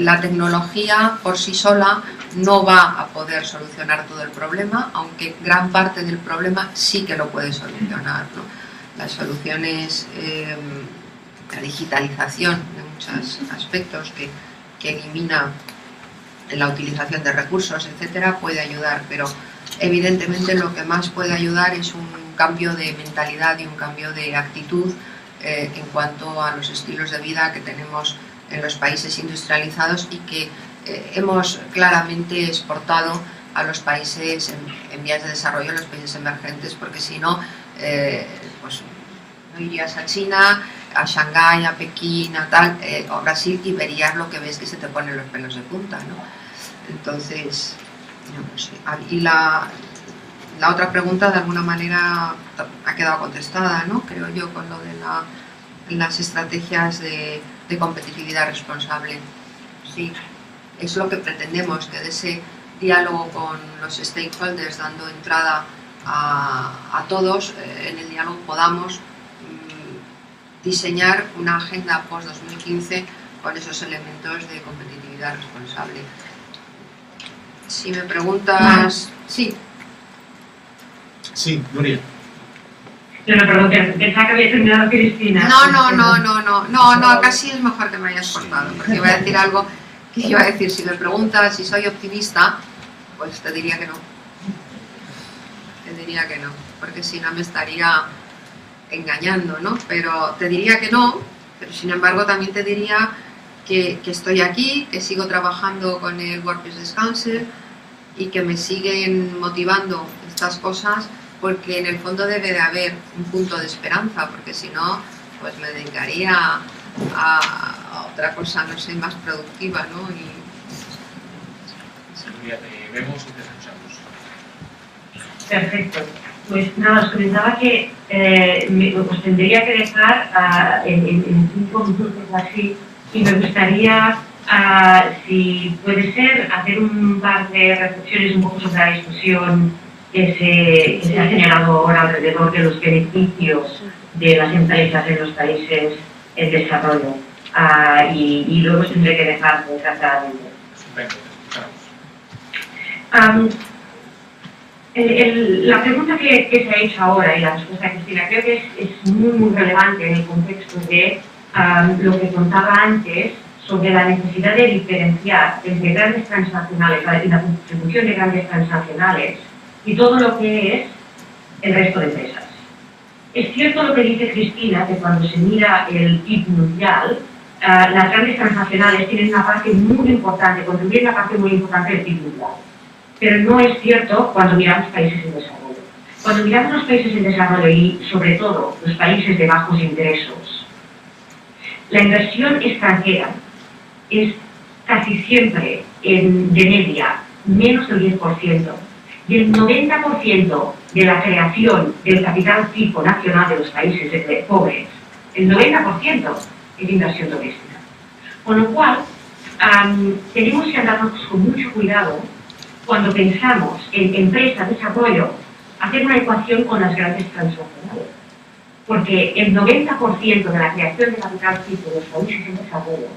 La tecnología por sí sola no va a poder solucionar todo el problema, aunque gran parte del problema sí que lo puede solucionar, ¿no? Las soluciones, la digitalización de muchos aspectos que elimina la utilización de recursos, etcétera, puede ayudar, pero evidentemente lo que más puede ayudar es un cambio de mentalidad y un cambio de actitud en cuanto a los estilos de vida que tenemos en los países industrializados y que hemos claramente exportado a los países en vías de desarrollo, a los países emergentes, porque si no, pues no irías a China, a Shanghái, a Pekín, a tal, o a Brasil, y verías lo que ves que se te ponen los pelos de punta, ¿no? Entonces, no sé. Y la otra pregunta, de alguna manera, ha quedado contestada, ¿no? Creo yo, con lo de las estrategias de competitividad responsable. Sí, es lo que pretendemos, que de ese diálogo con los stakeholders, dando entrada a todos, en el diálogo podamos diseñar una agenda post-2015 con esos elementos de competitividad responsable. Si me preguntas... Sí. Sí, Nuria. Yo no pregunté, pensaba que había terminado Cristina. No, casi es mejor que me hayas cortado, porque iba a decir algo que iba a decir. Si me preguntas si soy optimista, pues te diría que no. Te diría que no, porque si no me estaría engañando, ¿no? Pero te diría que no, pero sin embargo también te diría que estoy aquí, que sigo trabajando con el World Business Council y que me siguen motivando estas cosas, porque en el fondo debe de haber un punto de esperanza, porque si no, pues me dedicaría a otra cosa, no sé, más productiva, ¿no? Te vemos y te escuchamos. Perfecto. Pues nada, os comentaba que os tendría que dejar en 5 minutos así, y me gustaría, si puede ser, hacer un par de reflexiones un poco sobre la discusión que se ha generado ahora alrededor de los beneficios de las empresas en los países en desarrollo. Y luego os tendré que dejar desgraciadamente. Venga, te escuchamos. La pregunta que se ha hecho ahora y la respuesta de Cristina creo que es muy relevante en el contexto de lo que contaba antes sobre la necesidad de diferenciar entre grandes transnacionales, la contribución de grandes transnacionales y todo lo que es el resto de empresas. Es cierto lo que dice Cristina, que cuando se mira el PIB mundial, las grandes transnacionales tienen una parte muy importante, contribuyen una parte muy importante del PIB mundial. Pero no es cierto cuando miramos países en desarrollo. Cuando miramos los países en desarrollo y, sobre todo, los países de bajos ingresos, la inversión extranjera es casi siempre, de media, menos del 10%. Y el 90% de la creación del capital fijo nacional de los países pobres, el 90% es inversión doméstica. Con lo cual, tenemos que andarnos con mucho cuidado cuando pensamos en empresas de desarrollo, hacer una ecuación con las grandes transnacionales. Porque el 90% de la creación de capital fijo de los países en desarrollo,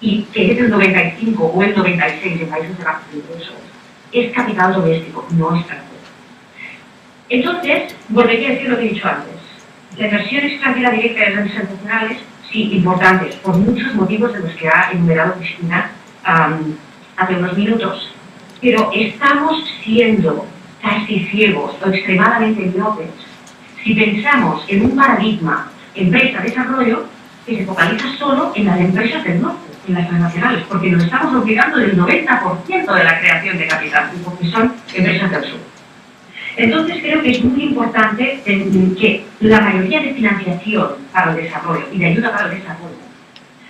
y que es el 95 o el 96 en países de bajos ingresos, es capital doméstico, no extranjero. Entonces, volvería a decir lo que he dicho antes. La inversión extranjera directa de las grandes transnacionales, sí, importantes, por muchos motivos de los que ha enumerado Cristina hace unos minutos. Pero estamos siendo casi ciegos o extremadamente miopes si pensamos en un paradigma empresa-desarrollo que se focaliza solo en las empresas del norte, en las transnacionales, porque nos estamos olvidando del 90% de la creación de capital, porque son empresas del sur. Entonces creo que es muy importante que la mayoría de financiación para el desarrollo y de ayuda para el desarrollo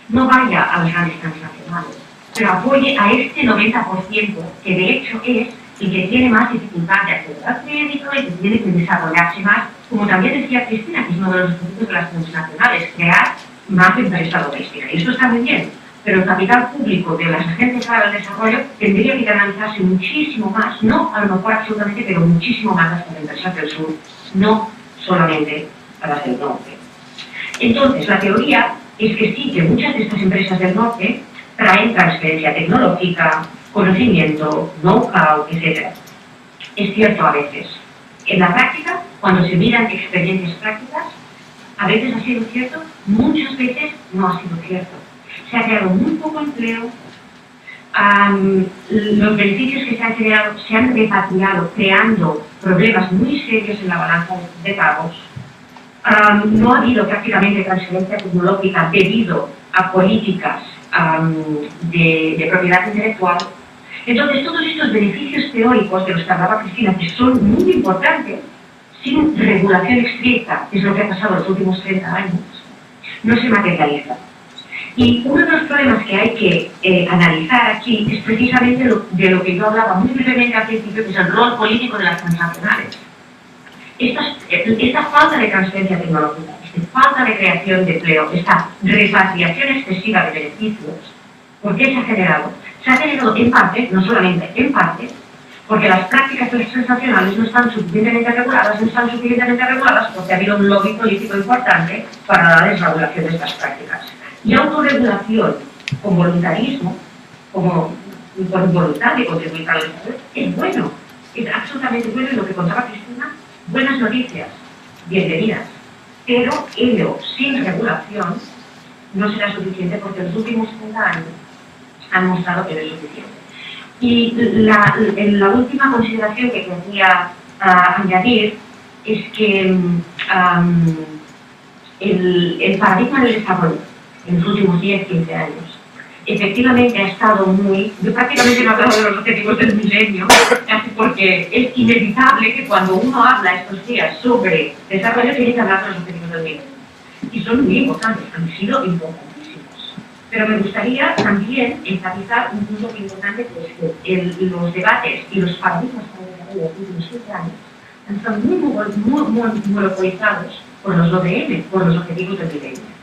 no vaya a las grandes transnacionales, pero apoye a este 90%, que de hecho es el que tiene más dificultad de acceder al crédito, el que tiene que desarrollarse más, como también decía Cristina, que es uno de los objetivos de las transnacionales, crear más empresa doméstica. Y esto está muy bien, pero el capital público de las agencias para el desarrollo tendría que canalizarse muchísimo más, no a lo mejor absolutamente, pero muchísimo más hacia las empresas del sur, no solamente a las del norte. Entonces, la teoría es que sí, que muchas de estas empresas del norte traen transferencia tecnológica, conocimiento, know-how, etc. Es cierto a veces. En la práctica, cuando se miran experiencias prácticas, a veces ha sido cierto, muchas veces no ha sido cierto. Se ha creado muy poco empleo, los beneficios que se han generado se han repatriado, creando problemas muy serios en la balanza de pagos. No ha habido prácticamente transferencia tecnológica debido a políticas de propiedad intelectual. Entonces, todos estos beneficios teóricos de los que hablaba Cristina, que son muy importantes, sin regulación estricta, que es lo que ha pasado en los últimos 30 años, no se materializan. Y uno de los problemas que hay que analizar aquí es precisamente de lo que yo hablaba muy brevemente al principio, que es el rol político de las transnacionales. Esta falta de transferencia tecnológica, esta falta de creación de empleo, esta repatriación excesiva de beneficios, ¿por qué se ha generado? Se ha generado en parte, no solamente en parte, porque las prácticas de las transnacionales no están suficientemente reguladas porque ha habido un lobby político importante para la desregulación de estas prácticas. Y autorregulación con voluntarismo, como por voluntad de contribuir al desarrollo, es bueno, es absolutamente bueno, y lo que contaba Cristina, buenas noticias, bienvenidas, pero ello sin regulación no será suficiente porque los últimos 30 años han mostrado que no es suficiente. Y la última consideración que quería añadir es que el paradigma del desarrollo en los últimos 10-15 años efectivamente ha estado muy... Yo prácticamente no he hablado de los objetivos del milenio, porque es inevitable que cuando uno habla estos días sobre desarrollo tiene que hablar de los objetivos del milenio. Y son muy importantes, han sido importantísimos. Pero me gustaría también enfatizar un punto muy importante, que es que los debates y los paradigmas para el desarrollo de los últimos 7 años han estado muy monopolizados por los ODM, por los objetivos del milenio.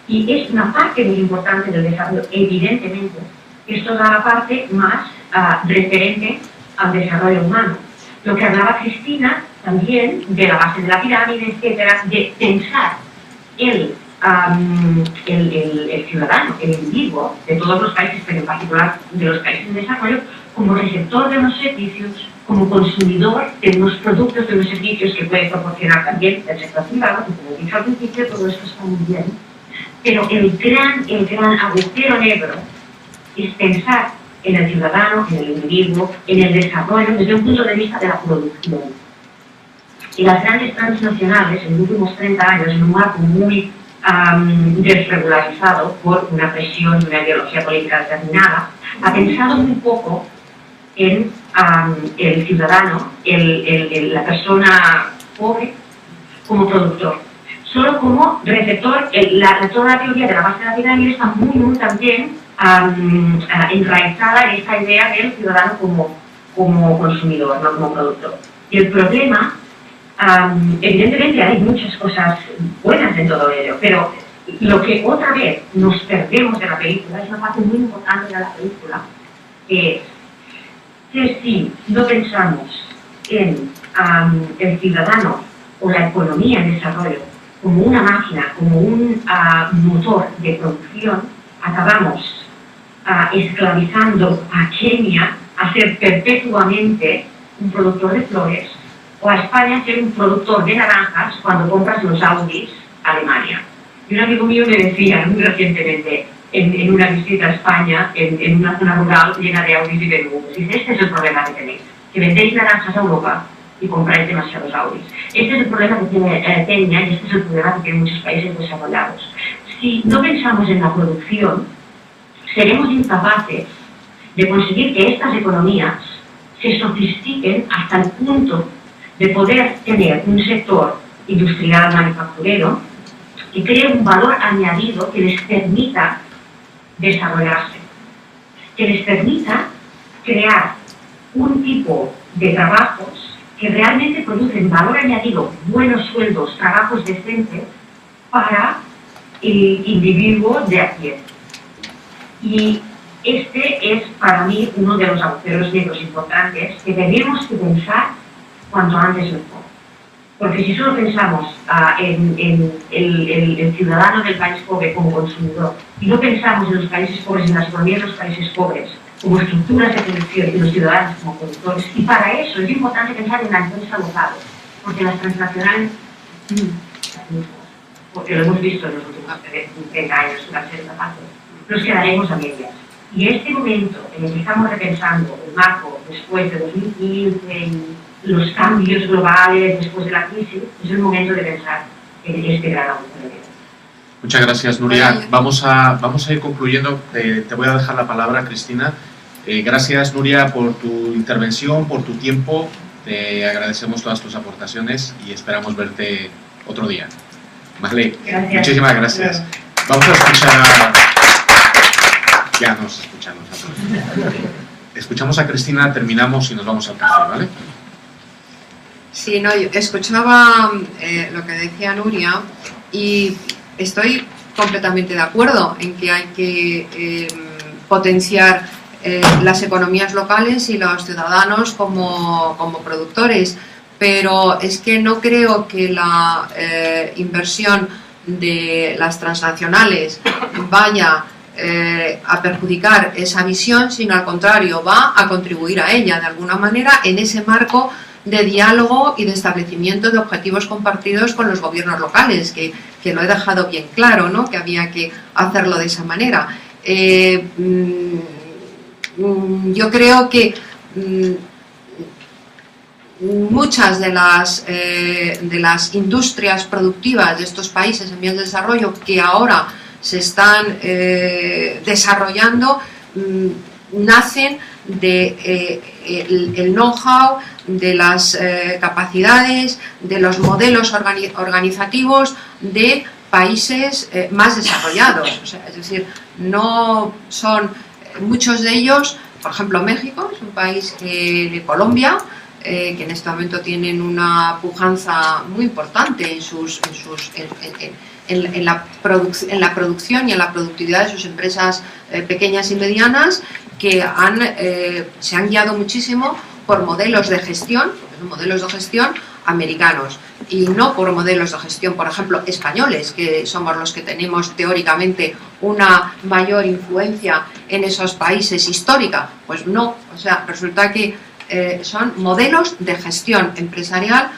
Y es una parte muy importante del desarrollo, evidentemente, es toda la parte más referente al desarrollo humano. Lo que hablaba Cristina también de la base de la pirámide, etcétera, de pensar el ciudadano, el individuo de todos los países, pero en particular de los países en desarrollo, como receptor de unos servicios, como consumidor de unos productos, de unos servicios que puede proporcionar también el sector privado, que como he dicho al principio, todo esto está muy bien. Pero el gran agujero negro es pensar en el ciudadano, en el individuo, en el desarrollo desde un punto de vista de la producción. Y las grandes transnacionales en los últimos 30 años, en un marco muy desregularizado por una presión de una ideología política determinada, ha pensado muy poco en el ciudadano, la persona pobre, como productor. Solo como receptor, toda la teoría de la base de la pirámide está muy también enraizada en esta idea del ciudadano como consumidor, no como productor. Y el problema, evidentemente hay muchas cosas buenas en todo ello, pero lo que otra vez nos perdemos de la película, es una parte muy importante de la película, es que si no pensamos en el ciudadano o la economía en desarrollo como una máquina, como un motor de producción, acabamos esclavizando a Kenia a ser perpetuamente un productor de flores, o a España a ser un productor de naranjas cuando compras los Audis a Alemania. Y un amigo mío me decía muy recientemente, en una visita a España, en una zona rural llena de Audis y BMWs, dice: este es el problema que tenéis, que vendéis naranjas a Europa y compráis demasiados Audis. Este es el problema que tiene Kenia, y este es el problema que tienen muchos países desarrollados. Si no pensamos en la producción, seremos incapaces de conseguir que estas economías se sofistiquen hasta el punto de poder tener un sector industrial manufacturero que cree un valor añadido que les permita desarrollarse. que les permita crear un tipo de trabajos que realmente producen valor añadido, buenos sueldos, trabajos decentes para el individuo de a pie. Y este es para mí uno de los agujeros negros importantes que tenemos que pensar cuanto antes mejor. Porque si solo pensamos en el ciudadano del país pobre como consumidor y no pensamos en los países pobres, en las economías de los países pobres, como estructuras de producción y los ciudadanos como productores, y para eso es importante pensar en la empresa local, porque las transnacionales, porque lo hemos visto en los últimos 30 años, una serie de capaces, nos quedaremos a medias. Y este momento en el que estamos repensando el marco después de 2015 y los cambios globales después de la crisis, es el momento de pensar en este gran agujero. Muchas gracias, Nuria. Vamos a ir concluyendo. Te voy a dejar la palabra, Cristina. Gracias, Nuria, por tu intervención, por tu tiempo. Te agradecemos todas tus aportaciones y esperamos verte otro día. Vale, gracias. Muchísimas gracias. Vamos a escuchar... Ya nos escuchan nosotros. Escuchamos a Cristina, terminamos y nos vamos al café, ¿vale? Sí, no, yo escuchaba lo que decía Nuria y estoy completamente de acuerdo en que hay que potenciar las economías locales y los ciudadanos como productores, pero es que no creo que la inversión de las transnacionales vaya a perjudicar esa visión, sino al contrario, va a contribuir a ella de alguna manera en ese marco de diálogo y de establecimiento de objetivos compartidos con los gobiernos locales, que lo he dejado bien claro, ¿no? Que había que hacerlo de esa manera. Yo creo que muchas de las industrias productivas de estos países en vías de desarrollo que ahora se están desarrollando nacen de el know-how, de las capacidades, de los modelos organizativos de países más desarrollados. O sea, es decir, no son muchos de ellos, por ejemplo México es un país de Colombia, que en este momento tienen una pujanza muy importante en la producción y en la productividad de sus empresas pequeñas y medianas, que se han guiado muchísimo por modelos de gestión, americanos, y no por modelos de gestión, por ejemplo, españoles, que somos los que tenemos teóricamente una mayor influencia en esos países histórica. Pues no, o sea, resulta que son modelos de gestión empresarial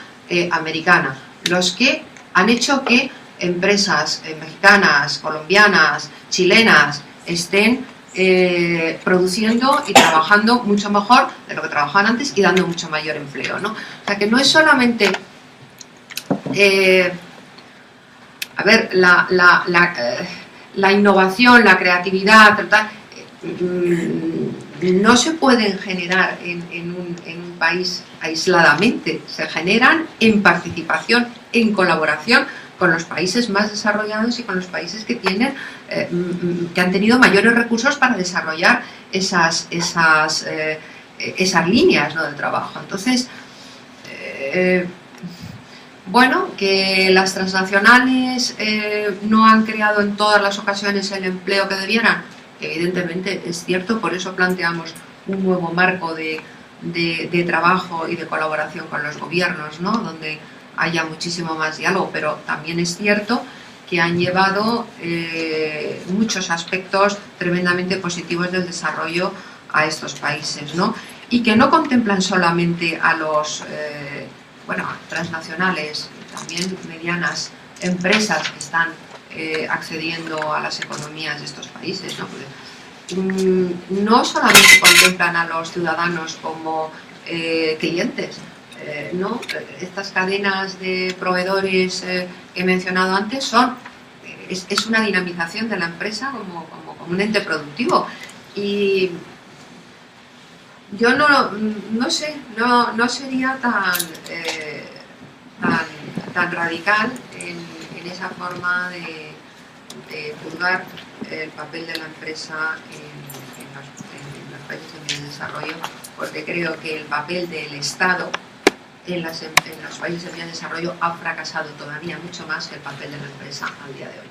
americana los que han hecho que empresas mexicanas, colombianas, chilenas estén produciendo y trabajando mucho mejor de lo que trabajaban antes y dando mucho mayor empleo, ¿no? O sea que no es solamente la innovación, la creatividad, no se pueden generar en un país aisladamente, se generan en participación, en colaboración con los países más desarrollados y con los países que han tenido mayores recursos para desarrollar esas líneas, ¿no?, de trabajo. Entonces, bueno, que las transnacionales no han creado en todas las ocasiones el empleo que debieran, evidentemente es cierto, por eso planteamos un nuevo marco de trabajo y de colaboración con los gobiernos, ¿no?, donde haya muchísimo más diálogo, pero también es cierto que han llevado muchos aspectos tremendamente positivos del desarrollo a estos países, ¿no?, y que no contemplan solamente a los transnacionales, también medianas empresas que están accediendo a las economías de estos países, ¿no? Porque, no solamente contemplan a los ciudadanos como clientes, ¿no? Estas cadenas de proveedores que he mencionado antes es una dinamización de la empresa como un ente productivo. Y yo no sé, no sería tan radical en esa forma de juzgar el papel de la empresa en países en vías de desarrollo, porque creo que el papel del Estado en los países en vías de desarrollo ha fracasado todavía mucho más que el papel de la empresa al día de hoy.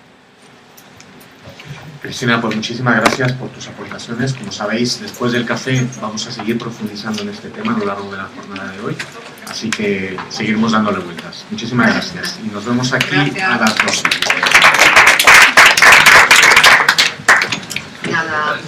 Cristina, pues muchísimas gracias por tus aportaciones. Como sabéis, después del café vamos a seguir profundizando en este tema a lo largo de la jornada de hoy, así que seguiremos dándole vueltas. Muchísimas gracias y nos vemos aquí a las 12. Nada.